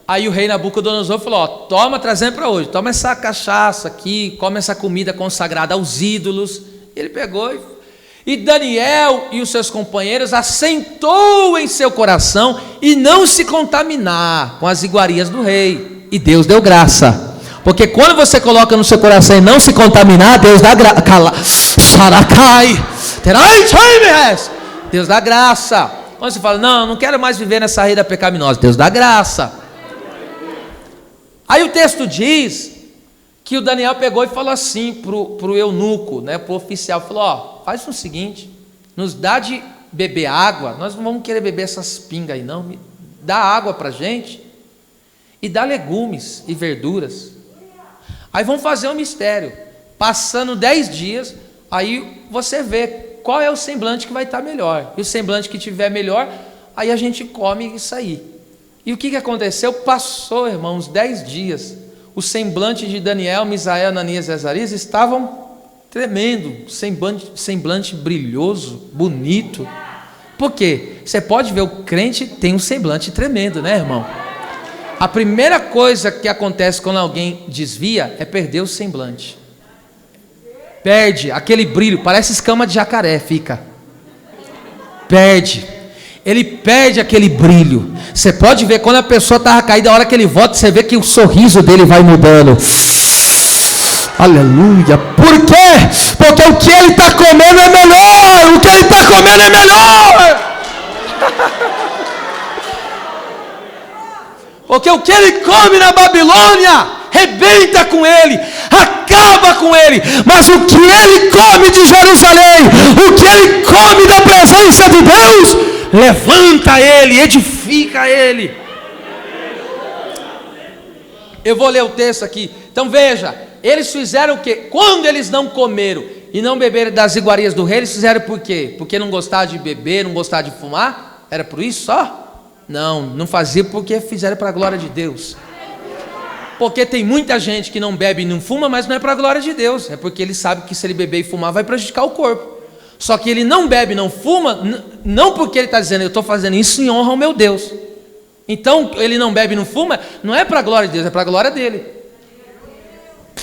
Aí o rei Nabucodonosor falou, ó, toma, trazendo para hoje, toma essa cachaça aqui, come essa comida consagrada aos ídolos. Ele pegou e Daniel e os seus companheiros assentou em seu coração e não se contaminar com as iguarias do rei. E Deus deu graça. Porque quando você coloca no seu coração e não se contaminar, Deus dá graça. Deus dá graça. Quando você fala, não, não quero mais viver nessa rede pecaminosa, Deus dá graça. Aí o texto diz que o Daniel pegou e falou assim para o eunuco, né, para o oficial, falou, ó, faz o seguinte, nos dá de beber água, nós não vamos querer beber essas pingas aí não, dá água para a gente, e dá legumes e verduras, aí vamos fazer um mistério, passando 10 dias, aí você vê qual é o semblante que vai estar melhor, e o semblante que tiver melhor, aí a gente come isso aí. E o que aconteceu? Passou, irmãos, 10 dias, o semblante de Daniel, Misael, Ananias e Azarias estavam tremendo, semblante brilhoso, bonito. Por quê? Você pode ver, o crente tem um semblante tremendo, né, irmão? A primeira coisa que acontece quando alguém desvia é perder o semblante. Perde aquele brilho, parece escama de jacaré, fica. Perde. Ele perde aquele brilho. Você pode ver quando a pessoa estava caída, a hora que ele volta, você vê que o sorriso dele vai mudando. Aleluia. Por quê? Porque o que ele está comendo é melhor. O que ele está comendo é melhor. Porque o que ele come na Babilônia rebenta com ele, acaba com ele. Mas o que ele come de Jerusalém, o que ele come da presença de Deus, levanta ele, edifica ele. Eu vou ler o texto aqui. Então veja, eles fizeram o quê? Quando eles não comeram e não beberam das iguarias do rei, eles fizeram por quê? Porque não gostavam de beber, não gostavam de fumar? Era por isso só? Não, não fazia porque fizeram para a glória de Deus. Porque tem muita gente que não bebe e não fuma, mas não é para a glória de Deus. É porque ele sabe que se ele beber e fumar vai prejudicar o corpo. Só que ele não bebe, não fuma, não porque ele está dizendo, eu estou fazendo isso em honra ao meu Deus. Então, ele não bebe e não fuma, não é para a glória de Deus, é para a glória dele.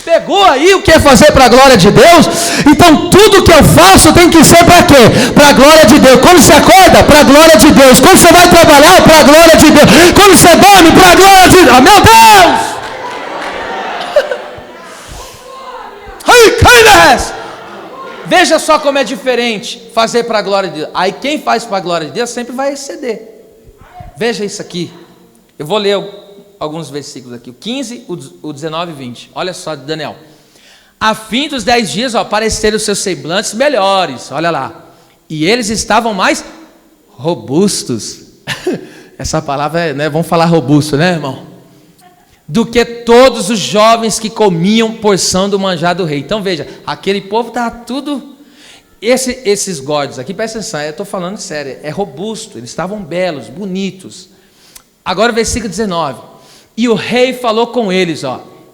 Pegou aí o que é fazer para a glória de Deus? Então, tudo que eu faço tem que ser para quê? Para a glória de Deus. Quando você acorda, para a glória de Deus. Quando você vai trabalhar, para a glória de Deus. Quando você dorme, para a glória de Deus. Meu Deus! Veja só como é diferente fazer para a glória de Deus. Aí quem faz para a glória de Deus sempre vai exceder. Veja isso aqui. Eu vou ler alguns versículos aqui. O 15, o 19 e 20. Olha só de Daniel. A fim dos 10 dias, apareceram os seus semblantes melhores. Olha lá. E eles estavam mais robustos. Essa palavra, né? Vamos falar robusto, né, irmão? Do que todos os jovens que comiam porção do manjar do rei. Então veja, aquele povo estava tudo, esses gordos aqui, presta atenção, eu estou falando sério, é robusto, eles estavam belos, bonitos. Agora o versículo 19, e o rei falou com eles,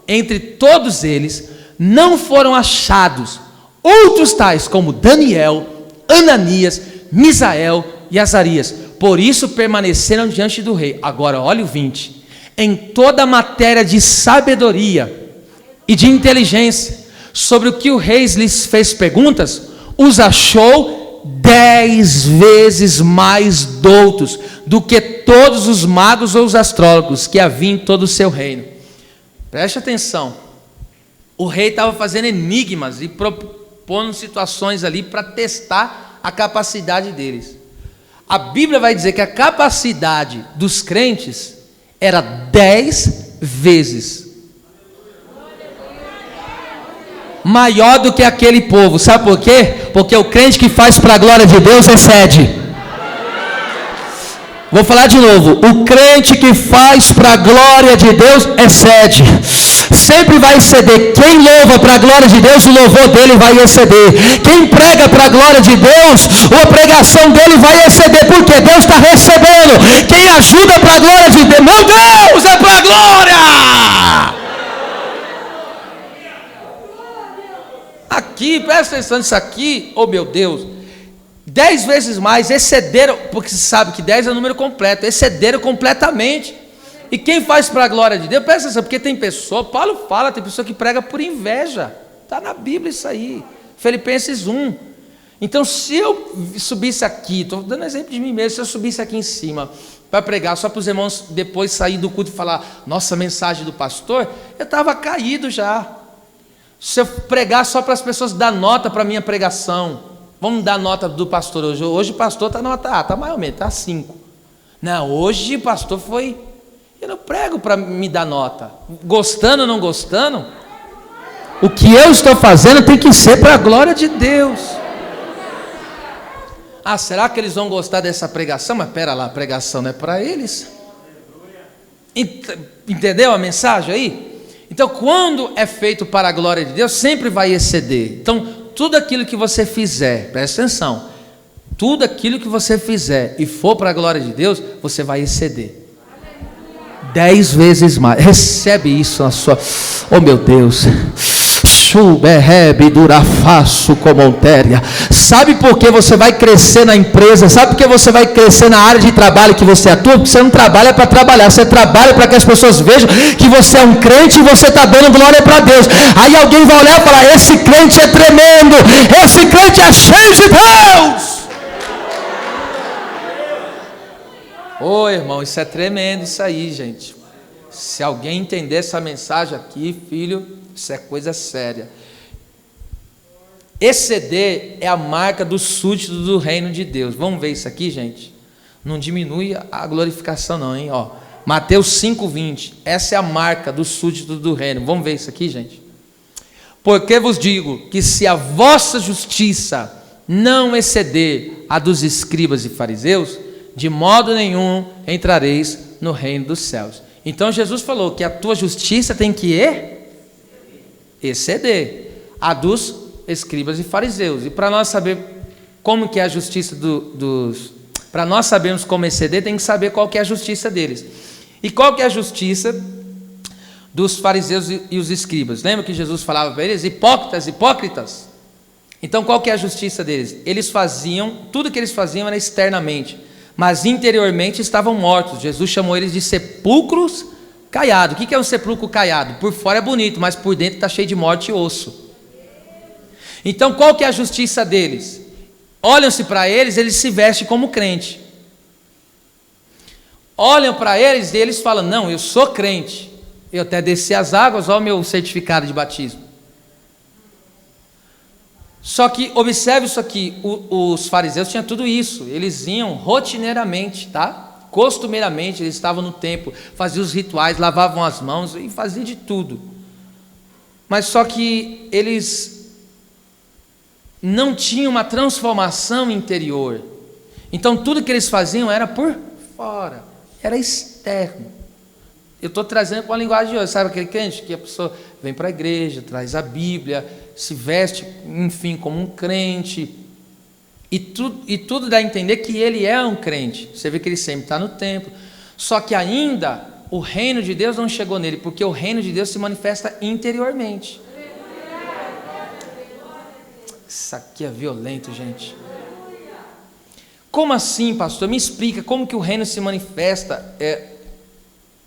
entre todos eles não foram achados outros tais como Daniel, Ananias, Misael e Azarias, por isso permaneceram diante do rei. Agora olha o 20, em toda a matéria de sabedoria e de inteligência, sobre o que o rei lhes fez perguntas, os achou 10 vezes mais doutos do que todos os magos ou os astrólogos que havia em todo o seu reino. Preste atenção, o rei estava fazendo enigmas e propondo situações ali para testar a capacidade deles. A Bíblia vai dizer que a capacidade dos crentes era 10 vezes maior do que aquele povo. Sabe por quê? Porque o crente que faz para a glória de Deus excede. Vou falar de novo. O crente que faz para a glória de Deus excede. Sempre vai exceder. Quem louva para a glória de Deus, o louvor dele vai exceder. Quem prega para a glória de Deus, a pregação dele vai exceder, porque Deus está recebendo. Quem ajuda para a glória de Deus, meu Deus, é para a glória. Aqui, presta atenção nisso aqui, oh meu Deus, 10 vezes mais, excederam, porque você sabe que 10 é o número completo, excederam completamente. E quem faz para a glória de Deus, presta atenção, porque tem pessoa, Paulo fala, tem pessoa que prega por inveja, está na Bíblia isso aí, Filipenses 1. Então se eu subisse aqui, estou dando exemplo de mim mesmo, se eu subisse aqui em cima, para pregar, só para os irmãos depois sair do culto e falar, nossa, mensagem do pastor, eu estava caído já. Se eu pregar só para as pessoas dar nota para a minha pregação, vamos dar nota do pastor hoje. Hoje o pastor está nota A, está mais ou menos, está 5. Não, hoje o pastor foi. Eu não prego para me dar nota. Gostando ou não gostando, o que eu estou fazendo tem que ser para a glória de Deus. Ah, será que eles vão gostar dessa pregação? Mas pera lá, a pregação não é para eles. Entendeu a mensagem aí? Então, quando é feito para a glória de Deus, sempre vai exceder. Então, tudo aquilo que você fizer, presta atenção, tudo aquilo que você fizer e for para a glória de Deus, você vai exceder. 10 vezes mais. Recebe isso na sua... Oh meu Deus. Sabe por que você vai crescer na empresa? Sabe por que você vai crescer na área de trabalho que você atua? Porque você não trabalha para trabalhar, você trabalha para que as pessoas vejam que você é um crente e você está dando glória para Deus. Aí alguém vai olhar e falar, esse crente é tremendo, esse crente é cheio de Deus. Ô irmão, isso é tremendo isso aí, gente. Se alguém entender essa mensagem aqui, filho, isso é coisa séria. Exceder é a marca do súdito do reino de Deus. Vamos ver isso aqui, gente? Não diminui a glorificação não, hein? Ó, Mateus 5:20. Essa é a marca do súdito do reino. Vamos ver isso aqui, gente? Porque vos digo que se a vossa justiça não exceder a dos escribas e fariseus, de modo nenhum entrareis no reino dos céus. Então Jesus falou que a tua justiça tem que exceder a dos escribas e fariseus. E para nós saber como que é a justiça para nós sabermos como exceder, tem que saber qual que é a justiça deles. E qual que é a justiça dos fariseus e os escribas? Lembra que Jesus falava para eles? Hipócritas. Então qual que é a justiça deles? Eles faziam, tudo que eles faziam era externamente, mas interiormente estavam mortos. Jesus chamou eles de sepulcros caiados. O que é um sepulcro caiado? Por fora é bonito, mas por dentro está cheio de morte e osso. Então qual que é a justiça deles? Olham-se para eles, eles se vestem como crente. Olham para eles e eles falam, não, eu sou crente. Eu até desci as águas, olha o meu certificado de batismo. Só que, observe isso aqui, os fariseus tinham tudo isso, eles iam rotineiramente, tá? Costumeiramente, eles estavam no templo, faziam os rituais, lavavam as mãos e faziam de tudo. Mas só que eles não tinham uma transformação interior. Então tudo que eles faziam era por fora, era externo. Eu estou trazendo com a linguagem de hoje, sabe aquele crente que a pessoa vem para a igreja, traz a Bíblia, se veste, enfim, como um crente, e tudo dá a entender que ele é um crente. Você vê que ele sempre está no templo, só que ainda o reino de Deus não chegou nele, porque o reino de Deus se manifesta interiormente. Isso aqui é violento, gente. Como assim, pastor? Me explica como que o reino se manifesta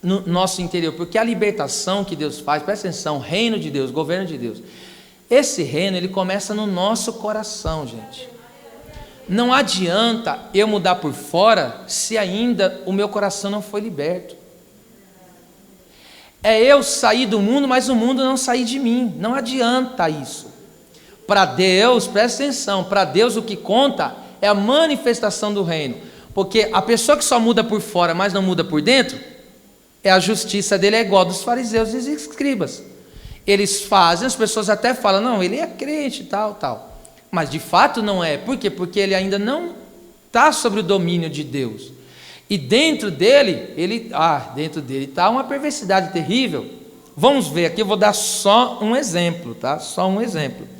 no nosso interior. Porque a libertação que Deus faz, presta atenção, reino de Deus, governo de Deus, esse reino, ele começa no nosso coração, gente. Não adianta eu mudar por fora se ainda o meu coração não foi liberto. É eu sair do mundo, mas o mundo não sair de mim. Não adianta isso. Para Deus, presta atenção, para Deus o que conta é a manifestação do reino. Porque a pessoa que só muda por fora, mas não muda por dentro, a justiça dele é igual dos fariseus e dos escribas. Eles fazem, as pessoas até falam, não, ele é crente, tal. Mas de fato não é. Por quê? Porque ele ainda não está sobre o domínio de Deus. E dentro dele está uma perversidade terrível. Vamos ver aqui, eu vou dar só um exemplo, tá? Só um exemplo.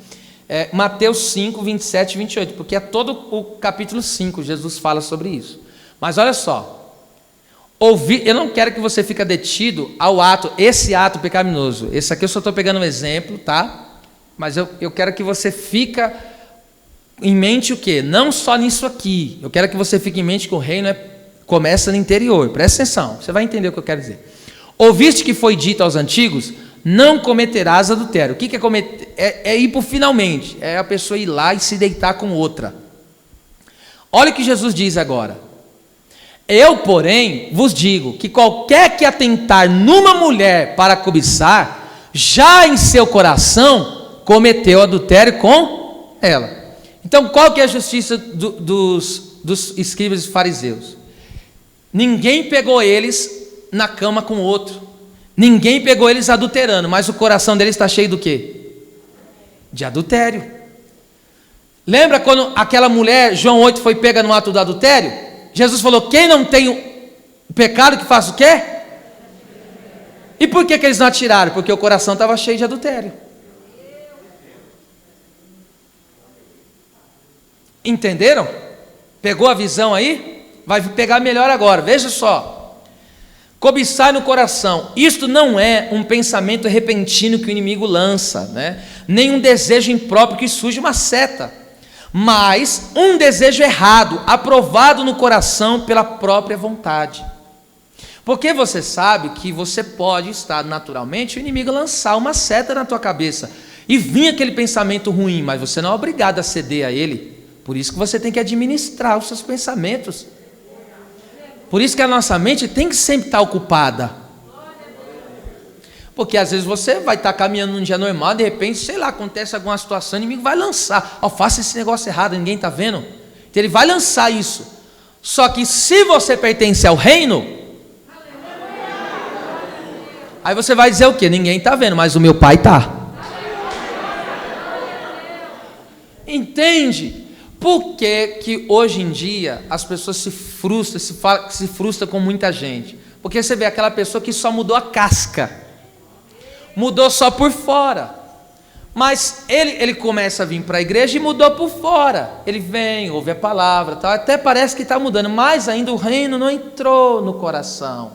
Mateus 5, 27 e 28, porque é todo o capítulo 5, Jesus fala sobre isso. Mas olha só, eu não quero que você fique detido ao esse ato pecaminoso. Esse aqui eu só estou pegando um exemplo, tá? Mas eu quero que você fica em mente o quê? Não só nisso aqui. Eu quero que você fique em mente que o reino começa no interior. Presta atenção, você vai entender o que eu quero dizer. Ouviste que foi dito aos antigos, não cometerás adultério. O que é cometer? É ir para o finalmente. É a pessoa ir lá e se deitar com outra. Olha o que Jesus diz agora. Eu, porém, vos digo que qualquer que atentar numa mulher para cobiçar, já em seu coração cometeu adultério com ela. Então, qual que é a justiça dos escribas e fariseus? Ninguém pegou eles na cama com o outro. Ninguém pegou eles adulterando, mas o coração deles está cheio do quê? De adultério. Lembra quando aquela mulher, João 8, foi pega no ato do adultério? Jesus falou, quem não tem o pecado que faça o quê? E por que eles não atiraram? Porque o coração estava cheio de adultério. Entenderam? Pegou a visão aí? Vai pegar melhor agora, veja só. Cobiçar no coração, isto não é um pensamento repentino que o inimigo lança, né? Nem um desejo impróprio que surge uma seta, mas um desejo errado, aprovado no coração pela própria vontade. Porque você sabe que você pode estar naturalmente, o inimigo lançar uma seta na tua cabeça, e vir aquele pensamento ruim, mas você não é obrigado a ceder a ele. Por isso que você tem que administrar os seus pensamentos. Por isso que a nossa mente tem que sempre estar ocupada. Porque às vezes você vai estar caminhando num dia normal, de repente, sei lá, acontece alguma situação, o inimigo vai lançar. Faça esse negócio errado, ninguém está vendo. Então ele vai lançar isso. Só que se você pertence ao reino, aí você vai dizer o quê? Ninguém está vendo, mas o meu pai está. Entende? Por que hoje em dia as pessoas se frustram com muita gente? Porque você vê aquela pessoa que só mudou a casca, mudou só por fora, mas ele começa a vir para a igreja e mudou por fora. Ele vem, ouve a palavra, tal, até parece que está mudando, mas ainda o reino não entrou no coração.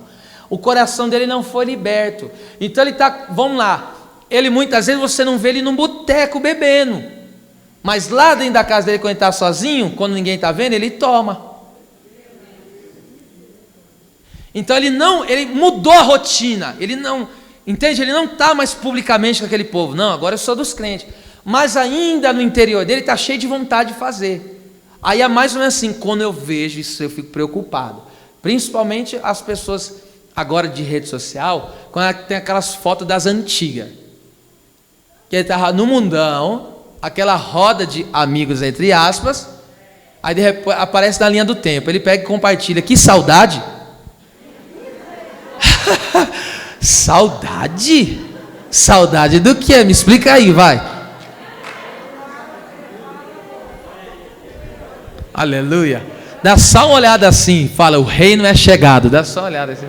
O coração dele não foi liberto. Então ele está, vamos lá, ele muitas vezes você não vê ele num boteco bebendo. Mas lá dentro da casa dele, quando ele está sozinho, quando ninguém está vendo, ele toma. Então ele mudou a rotina, ele não está mais publicamente com aquele povo, não, agora eu sou dos crentes, mas ainda no interior dele está cheio de vontade de fazer. Aí é mais ou menos assim, quando eu vejo isso eu fico preocupado, principalmente as pessoas agora de rede social, quando tem aquelas fotos das antigas, que ele estava no mundão, aquela roda de amigos, entre aspas, aí de repente aparece na linha do tempo, ele pega e compartilha, que saudade. Saudade? Saudade do que? Me explica aí, vai. Aleluia. Dá só uma olhada assim, fala, o reino é chegado, dá só uma olhada assim.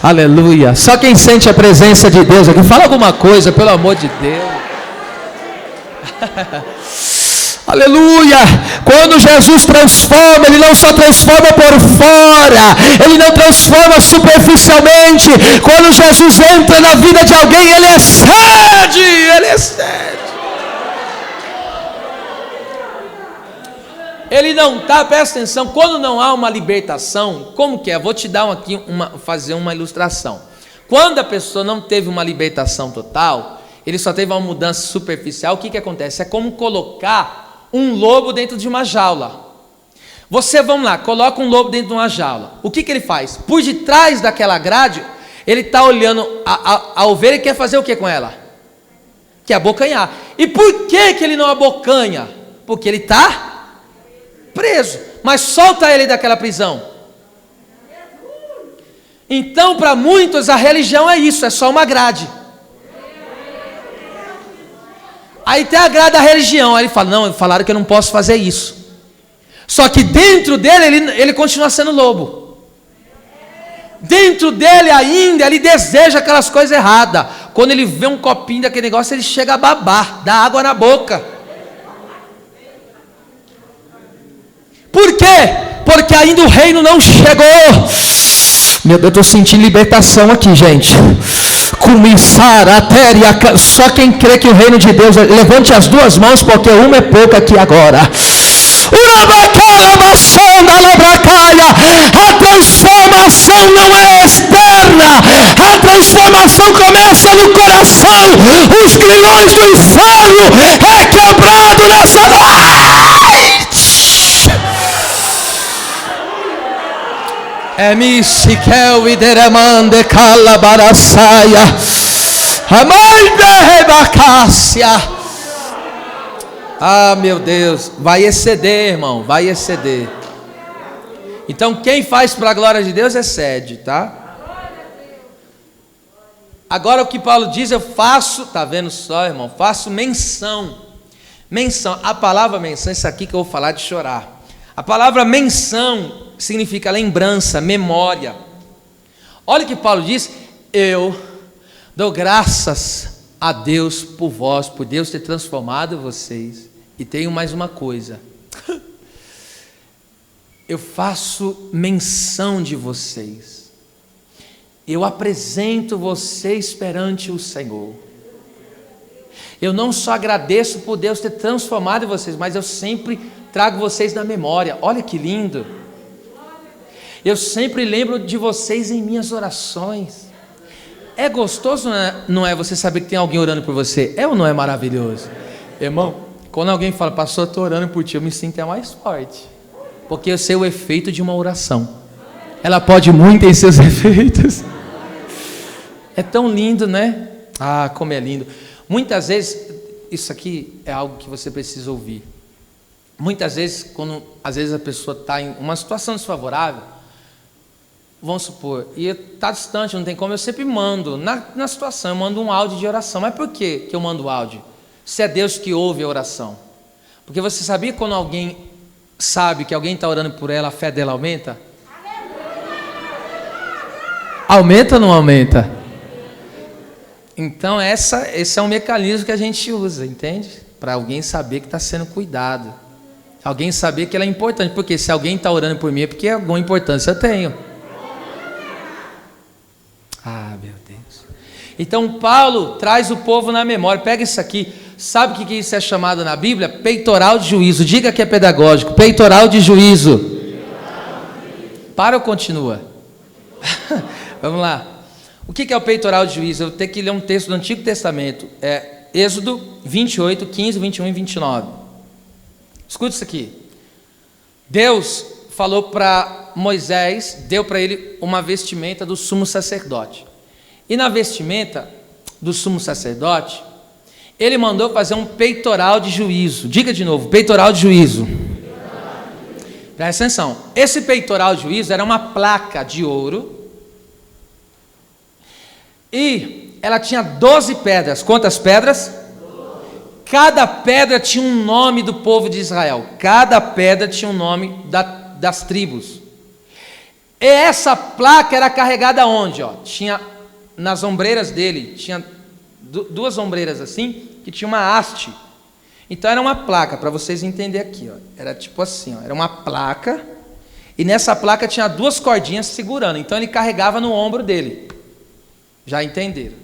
Aleluia. Só quem sente a presença de Deus aqui, fala alguma coisa, pelo amor de Deus. Aleluia. Quando Jesus transforma, Ele não só transforma por fora, Ele não transforma superficialmente. Quando Jesus entra na vida de alguém, Ele excede. Ele não está, presta atenção, quando não há uma libertação, como que é? Vou te dar fazer uma ilustração. Quando a pessoa não teve uma libertação total, ele só teve uma mudança superficial, o que acontece? É como colocar um lobo dentro de uma jaula. Você, vamos lá, coloca um lobo dentro de uma jaula. O que ele faz? Por detrás daquela grade, ele está olhando a ovelha e quer fazer o que com ela? que é abocanhar. E por que ele não abocanha? Porque ele está preso. Mas solta ele daquela prisão. Então, para muitos, a religião é isso, é só uma grade. Aí tem a grade da religião, aí ele fala, não, falaram que eu não posso fazer isso. Só que dentro dele, ele continua sendo lobo. Dentro dele ainda, ele deseja aquelas coisas erradas. Quando ele vê um copinho daquele negócio, ele chega a babar, dá água na boca. Por quê? Porque ainda o reino não chegou. Meu Deus, eu estou sentindo libertação aqui, gente. Começar a ter, só quem crê que o reino de Deus, levante as duas mãos, porque uma é pouca aqui agora. A transformação não é externa, a transformação começa no coração. Os grilhões do inferno é quebrado nessa noite. Emisikel ideremande calabarasaia. Amai berrebacácia. Ah, meu Deus, vai exceder, irmão, vai exceder. Então, quem faz para a glória de Deus excede, tá? Agora, o que Paulo diz, eu faço, tá vendo só, irmão? Faço menção. Menção, a palavra menção, isso aqui que eu vou falar de chorar. A palavra menção significa lembrança, memória. Olha o que Paulo diz: eu dou graças a Deus por vós, por Deus ter transformado vocês. E tenho mais uma coisa: eu faço menção de vocês, eu apresento vocês perante o Senhor. Eu não só agradeço por Deus ter transformado vocês, mas eu sempre trago vocês na memória. Olha que lindo! Eu sempre lembro de vocês em minhas orações. É gostoso, não é você saber que tem alguém orando por você? É ou não é maravilhoso? Irmão, quando alguém fala, pastor, eu estou orando por ti, eu me sinto até mais forte. Porque eu sei o efeito de uma oração. Ela pode muito em seus efeitos. É tão lindo, né? Ah, como é lindo. Muitas vezes, isso aqui é algo que você precisa ouvir. Muitas vezes, às vezes a pessoa está em uma situação desfavorável, vamos supor, e está distante, não tem como, eu sempre mando, na situação, eu mando um áudio de oração. Mas por que eu mando o áudio? Se é Deus que ouve a oração. Porque você sabia que quando alguém sabe que alguém está orando por ela, a fé dela aumenta? Aumenta ou não aumenta? Então esse é um mecanismo que a gente usa, entende? Para alguém saber que está sendo cuidado. Alguém saber que ela é importante. Porque se alguém está orando por mim, é porque alguma importância eu tenho. Ah, meu Deus. Então Paulo traz o povo na memória. Pega isso aqui. Sabe o que isso é chamado na Bíblia? Peitoral de juízo. Diga que é pedagógico. Peitoral de juízo. Para ou continua? Vamos lá. O que é o peitoral de juízo? Eu vou ter que ler um texto do Antigo Testamento. É Êxodo 28, 15, 21 e 29. Escuta isso aqui. Deus falou para Moisés, deu para ele uma vestimenta do sumo sacerdote. E na vestimenta do sumo sacerdote, ele mandou fazer um peitoral de juízo. Diga de novo, peitoral de juízo. Presta atenção. Esse peitoral de juízo era uma placa de ouro. E ela tinha 12 pedras. Quantas pedras? 12. Cada pedra tinha um nome do povo de Israel. Cada pedra tinha um nome das tribos. E essa placa era carregada onde? Tinha nas ombreiras dele, tinha duas ombreiras assim, que tinha uma haste. Então era uma placa, para vocês entenderem aqui. Era tipo assim, era uma placa. E nessa placa tinha duas cordinhas segurando. Então ele carregava no ombro dele. Já entenderam?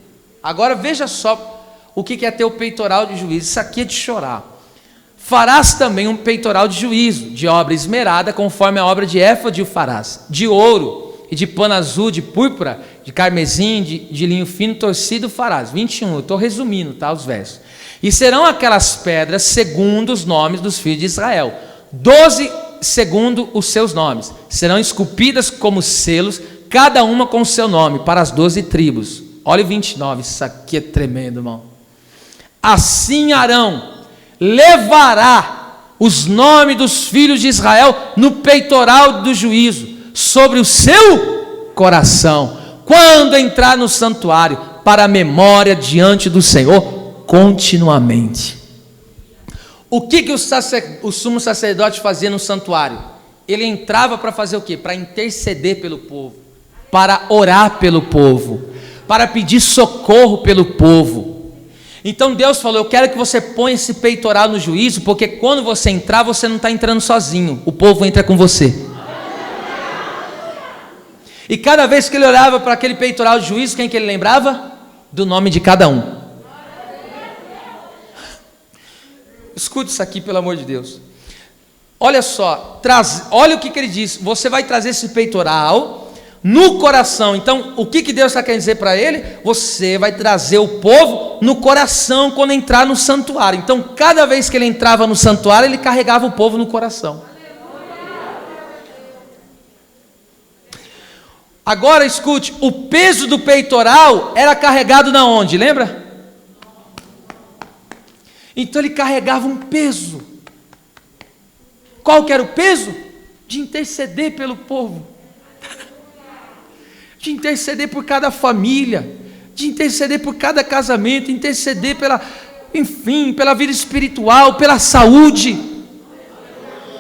Agora veja só o que é ter o peitoral de juízo. Isso aqui é de chorar. Farás também um peitoral de juízo, de obra esmerada, conforme a obra de éfode o farás, de ouro e de pano azul, de púrpura, de carmesim, de linho fino torcido farás. 21, eu estou resumindo, tá, os versos. E serão aquelas pedras segundo os nomes dos filhos de Israel. 12 segundo os seus nomes. Serão esculpidas como selos, cada uma com o seu nome, para as 12 tribos. Olha o 29, isso aqui é tremendo, irmão. assim Arão levará os nomes dos filhos de Israel no peitoral do juízo, sobre o seu coração, quando entrar no santuário, para a memória diante do Senhor continuamente. O que o sumo sacerdote fazia no santuário? Ele entrava para fazer o quê? Para interceder pelo povo, para orar pelo povo, para pedir socorro pelo povo. Então Deus falou: eu quero que você ponha esse peitoral no juízo, porque quando você entrar, você não está entrando sozinho, o povo entra com você. E cada vez que ele olhava para aquele peitoral de juízo, quem que ele lembrava? Do nome de cada um. Escute isso aqui, pelo amor de Deus. Olha só, olha o que ele diz: você vai trazer esse peitoral no coração. Então, o que Deus está querendo dizer para ele? Você vai trazer o povo no coração quando entrar no santuário. Então, cada vez que ele entrava no santuário, ele carregava o povo no coração. Agora escute, o peso do peitoral era carregado na onde? Lembra? Então ele carregava um peso. Qual que era o peso? De interceder pelo povo, de interceder por cada família, de interceder por cada casamento, interceder pela vida espiritual, pela saúde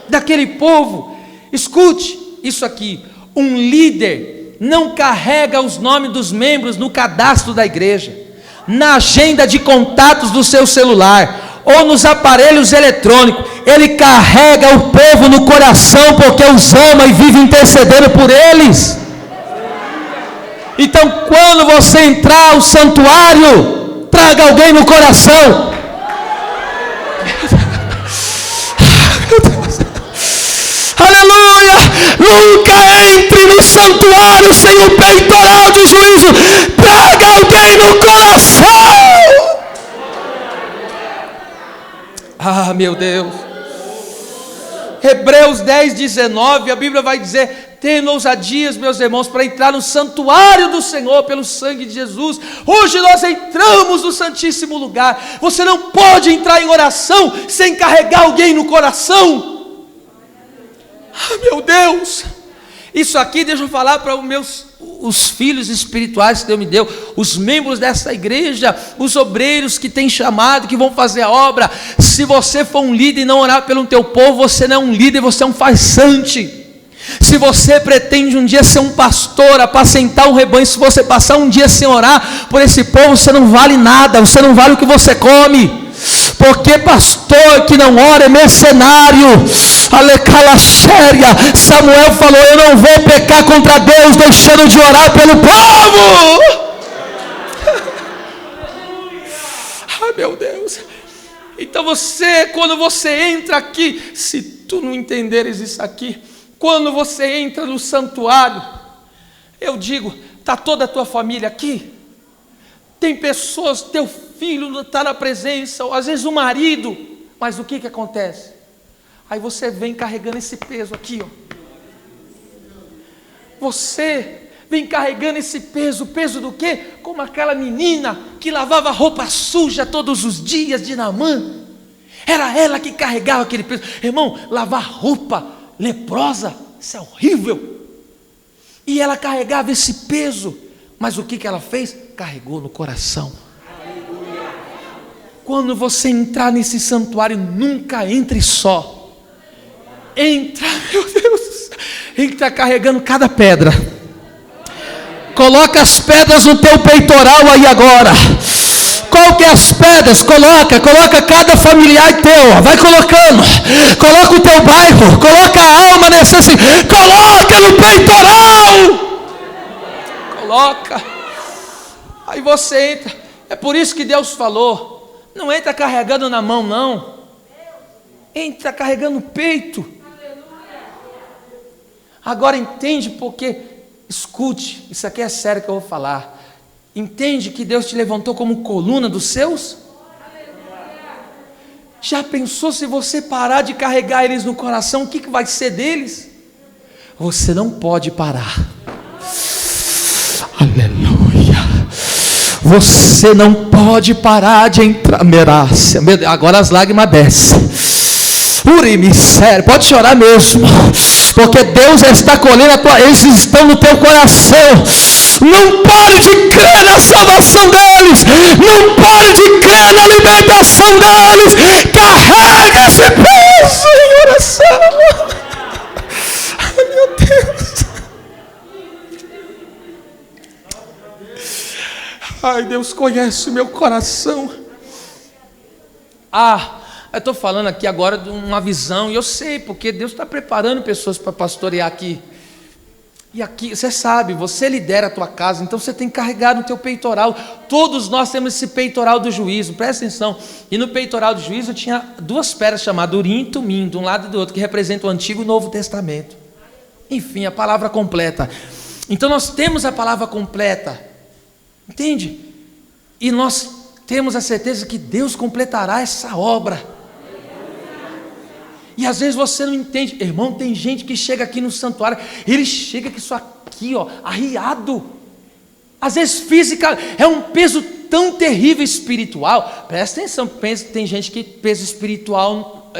daquele povo. Escute isso aqui: um líder não carrega os nomes dos membros no cadastro da igreja, na agenda de contatos do seu celular ou nos aparelhos eletrônicos. Ele carrega o povo no coração, porque os ama e vive intercedendo por eles. Então, quando você entrar ao santuário, traga alguém no coração. Aleluia! Nunca entre no santuário sem o peitoral de juízo. Traga alguém no coração. Ah, meu Deus. Hebreus 10, 19, a Bíblia vai dizer: tenham ousadias, meus irmãos, para entrar no santuário do Senhor pelo sangue de Jesus. Hoje nós entramos no santíssimo lugar. Você não pode entrar em oração sem carregar alguém no coração. Ah, meu Deus. Isso aqui, deixa eu falar para os filhos espirituais que Deus me deu, os membros dessa igreja, os obreiros que tem chamado, que vão fazer a obra. Se você for um líder e não orar pelo teu povo, você não é um líder, você é um farsante. Se você pretende um dia ser um pastor, apacentar um rebanho, se você passar um dia sem orar por esse povo, você não vale nada, você não vale o que você come. Porque pastor que não ora é mercenário. Alecalaxéria. Samuel falou: eu não vou pecar contra Deus deixando de orar pelo povo. Ai, meu Deus. Então quando você entra aqui, se tu não entenderes isso aqui, quando você entra no santuário, eu digo: está toda a tua família aqui? Tem pessoas, teu filho não está na presença, ou às vezes o marido, mas o que acontece? Aí você vem carregando esse peso aqui, ó. Você vem carregando esse peso. Peso do quê? Como aquela menina que lavava roupa suja todos os dias de Naamã. Era ela que carregava aquele peso. Irmão, lavar roupa leprosa, isso é horrível. E ela carregava esse peso. Mas o que ela fez? Carregou no coração. Quando você entrar nesse santuário, nunca entre só. Entra, meu Deus, entra carregando cada pedra. Coloca as pedras no teu peitoral aí agora. Qual que é as pedras? Coloca cada familiar teu, vai colocando. Coloca o teu bairro, coloca a alma necessária, coloca no peitoral. Coloca. Aí você entra. É por isso que Deus falou: não entra carregando na mão, não. Entra carregando o peito. Agora entende porque, escute, isso aqui é sério que eu vou falar. Entende que Deus te levantou como coluna dos seus? Já pensou se você parar de carregar eles no coração, o que vai ser deles? Você não pode parar. Aleluia. Você não pode parar de entrar. Merácia, agora as lágrimas descem. Sério, pode chorar mesmo, porque Deus está colhendo eles estão no teu coração. Não pare de crer na salvação deles, não pare de crer na libertação deles. Carrega esse peso em oração. Ai, meu Deus. Ai, Deus conhece o meu coração. Eu estou falando aqui agora de uma visão, e eu sei, porque Deus está preparando pessoas para pastorear aqui. E aqui, você sabe, você lidera a tua casa, então você tem que carregar no teu peitoral. Todos nós temos esse peitoral do juízo, presta atenção. E no peitoral do juízo tinha duas pedras chamadas Urim e Tumim, de um lado e do outro, que representam o Antigo e o Novo Testamento. Enfim, a palavra completa. Então nós temos a palavra completa, entende? E nós temos a certeza que Deus completará essa obra. E às vezes você não entende, irmão. Tem gente que chega aqui no santuário, ele chega com isso aqui, arriado. Às vezes física, é um peso tão terrível espiritual. Presta atenção, tem gente que peso espiritual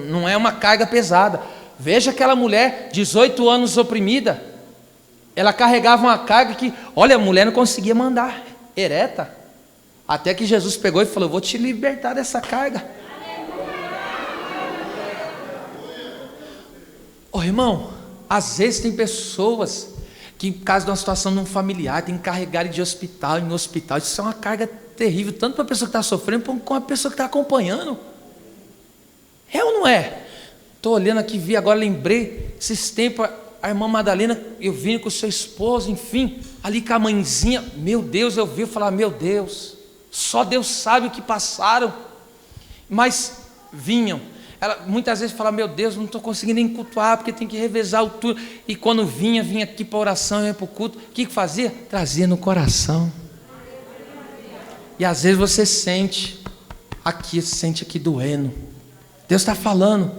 não é uma carga pesada. Veja aquela mulher, 18 anos oprimida. Ela carregava uma carga que, olha, a mulher não conseguia mandar, ereta. Até que Jesus pegou e falou: vou te libertar dessa carga. Irmão, às vezes tem pessoas que, por causa de uma situação de um familiar, tem que carregar de hospital em hospital. Isso é uma carga terrível, tanto para a pessoa que está sofrendo, como para a pessoa que está acompanhando. É ou não é? Estou olhando aqui, vi agora, lembrei, esses tempos, a irmã Madalena, eu vim com o seu esposo, enfim, ali com a mãezinha. Meu Deus, eu vi falar: meu Deus, só Deus sabe o que passaram. Mas vinham. Ela muitas vezes fala: meu Deus, não estou conseguindo nem cultuar, porque tem que revezar o tudo. E quando vinha aqui para a oração, ia para o culto. O que fazia? Trazia no coração. E às vezes você sente aqui doendo. Deus está falando,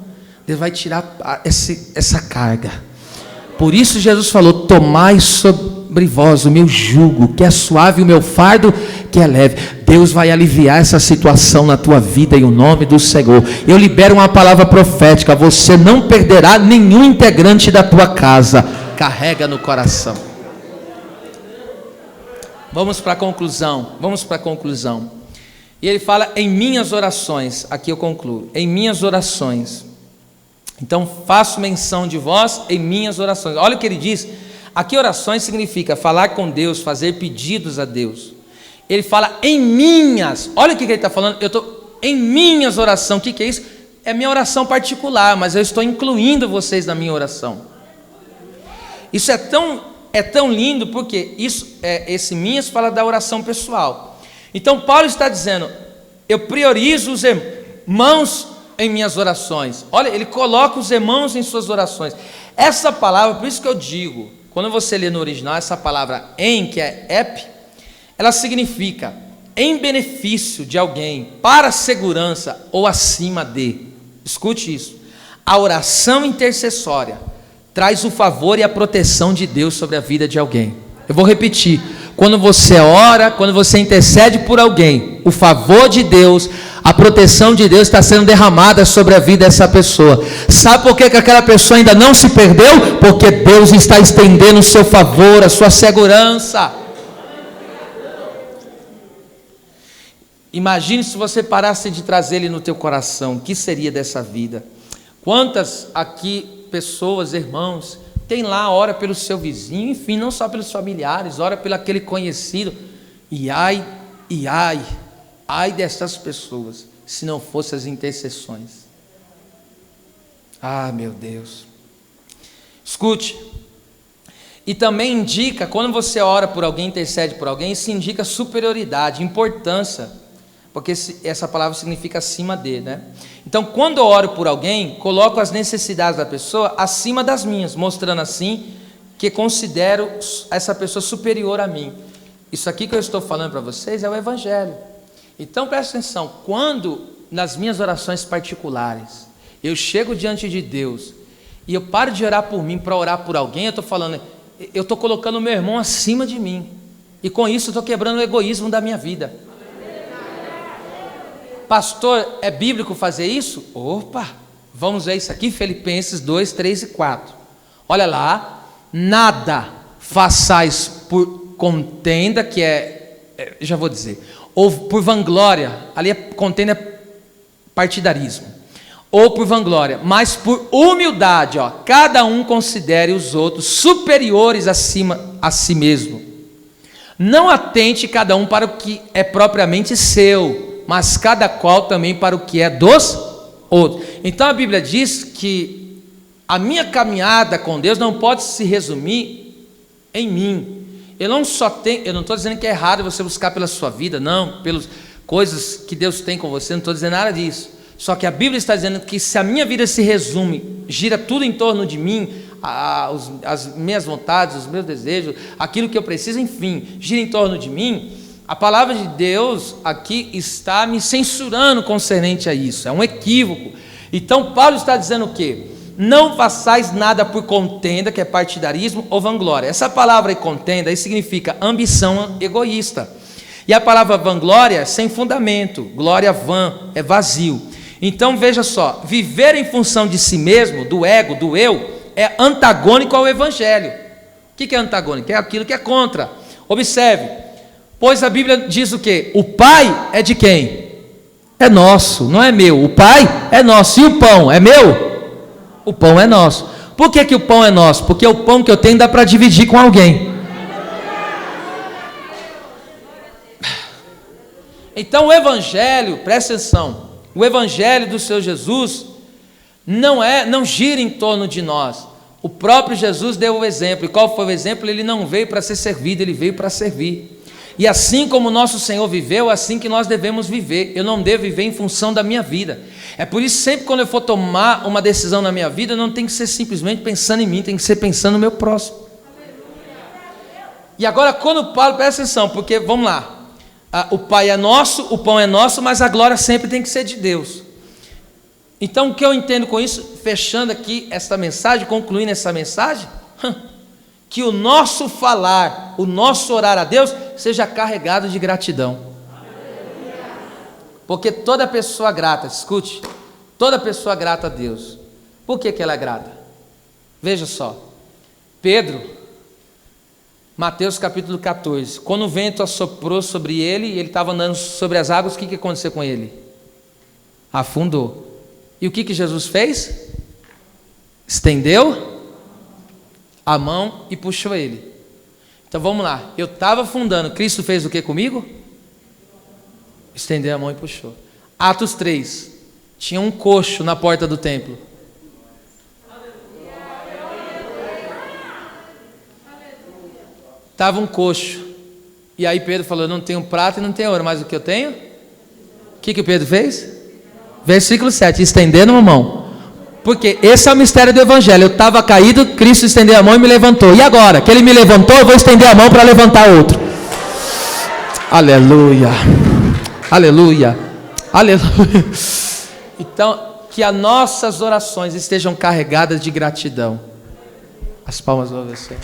Deus vai tirar essa carga. Por isso Jesus falou: tomai sobre vós o meu jugo, que é suave, o meu fardo, que é leve. Deus vai aliviar essa situação na tua vida em o nome do Senhor. Eu libero uma palavra profética: você não perderá nenhum integrante da tua casa. Carrega no coração. Vamos para a conclusão. E ele fala: em minhas orações, aqui eu concluo, em minhas orações. Então faço menção de vós em minhas orações. Olha o que ele diz. Aqui orações significa falar com Deus, fazer pedidos a Deus. Ele fala em minhas. Olha o que ele está falando. Eu estou em minhas orações. O que é isso? É minha oração particular, mas eu estou incluindo vocês na minha oração. Isso é tão lindo, porque esse minhas fala da oração pessoal. Então Paulo está dizendo: eu priorizo os irmãos em minhas orações. Olha, ele coloca os irmãos em suas orações. Essa palavra, por isso que eu digo, quando você lê no original, essa palavra em, que é ep, ela significa em benefício de alguém, para segurança ou acima de. Escute isso. A oração intercessória traz o favor e a proteção de Deus sobre a vida de alguém. Eu vou repetir. Quando você ora, quando você intercede por alguém, o favor de Deus, a proteção de Deus está sendo derramada sobre a vida dessa pessoa. Sabe por que aquela pessoa ainda não se perdeu? Porque Deus está estendendo o seu favor, a sua segurança. Imagine se você parasse de trazer ele no teu coração. O que seria dessa vida? Quantas aqui pessoas, irmãos, tem lá, ora pelo seu vizinho, enfim, não só pelos familiares, ora pelo aquele conhecido. E ai dessas pessoas, se não fossem as intercessões. Ah, meu Deus. Escute. E também indica, quando você ora por alguém, intercede por alguém, isso indica superioridade, importância, porque essa palavra significa acima de, né? Então, quando eu oro por alguém, coloco as necessidades da pessoa acima das minhas, mostrando assim que considero essa pessoa superior a mim. Isso aqui que eu estou falando para vocês é o Evangelho. Então, presta atenção, quando nas minhas orações particulares, eu chego diante de Deus, e eu paro de orar por mim para orar por alguém, eu estou falando, eu estou colocando o meu irmão acima de mim. E com isso eu estou quebrando o egoísmo da minha vida. Pastor, é bíblico fazer isso? Opa, vamos ver isso aqui, Filipenses 2, 3 e 4. Olha lá, nada façais por contenda, que já vou dizer, ou por vanglória, ali é contenda, partidarismo, ou por vanglória, mas por humildade, cada um considere os outros superiores acima a si mesmo. Não atente cada um para o que é propriamente seu, mas cada qual também para o que é dos outros. Então a Bíblia diz que a minha caminhada com Deus não pode se resumir em mim. Eu não estou dizendo que é errado você buscar pela sua vida, não, pelas coisas que Deus tem com você, não estou dizendo nada disso. Só que a Bíblia está dizendo que se a minha vida se resume, gira tudo em torno de mim, as minhas vontades, os meus desejos, aquilo que eu preciso, enfim, gira em torno de mim, a palavra de Deus aqui está me censurando concernente a isso, é um equívoco. Então Paulo está dizendo o quê? Não façais nada por contenda, que é partidarismo ou vanglória. Essa palavra aí, contenda, aí significa ambição egoísta. E a palavra vanglória é sem fundamento, glória vã, é vazio. Então veja só, viver em função de si mesmo, do ego, do eu, é antagônico ao evangelho. O que é antagônico? É aquilo que é contra. Observe, pois a Bíblia diz o quê? O Pai é de quem? É nosso, não é meu. O Pai é nosso. E o pão é meu? O pão é nosso. Por que o pão é nosso? Porque o pão que eu tenho dá para dividir com alguém. Então o evangelho, presta atenção, o evangelho do Senhor Jesus não gira em torno de nós. O próprio Jesus deu o exemplo. E qual foi o exemplo? Ele não veio para ser servido, ele veio para servir. E assim como o nosso Senhor viveu, assim que nós devemos viver. Eu não devo viver em função da minha vida. É por isso, sempre quando eu for tomar uma decisão na minha vida, não tem que ser simplesmente pensando em mim, tem que ser pensando no meu próximo. E agora, quando Paulo, presta atenção, porque, vamos lá, o Pai é nosso, o pão é nosso, mas a glória sempre tem que ser de Deus. Então, o que eu entendo com isso, fechando aqui esta mensagem, concluindo essa mensagem, que o nosso falar, o nosso orar a Deus, seja carregado de gratidão. Porque toda pessoa grata, escute, toda pessoa grata a Deus. Por que ela é grata? Veja só, Pedro, Mateus capítulo 14, quando o vento assoprou sobre ele, e ele estava andando sobre as águas, o que aconteceu com ele? Afundou. E o que Jesus fez? Estendeu a mão e puxou ele. Então vamos lá, eu estava afundando, Cristo fez o que comigo? Estendeu a mão e puxou. Atos 3, tinha um coxo na porta do templo. Estava um coxo. E aí Pedro falou, eu não tenho prata e não tenho ouro, mas o que eu tenho? O que Pedro fez? Versículo 7, estendendo a mão. Porque esse é o mistério do evangelho. Eu estava caído, Cristo estendeu a mão e me levantou. E agora que ele me levantou, eu vou estender a mão para levantar outro. Aleluia, aleluia, aleluia. Então, que as nossas orações estejam carregadas de gratidão. As palmas vão ao Senhor.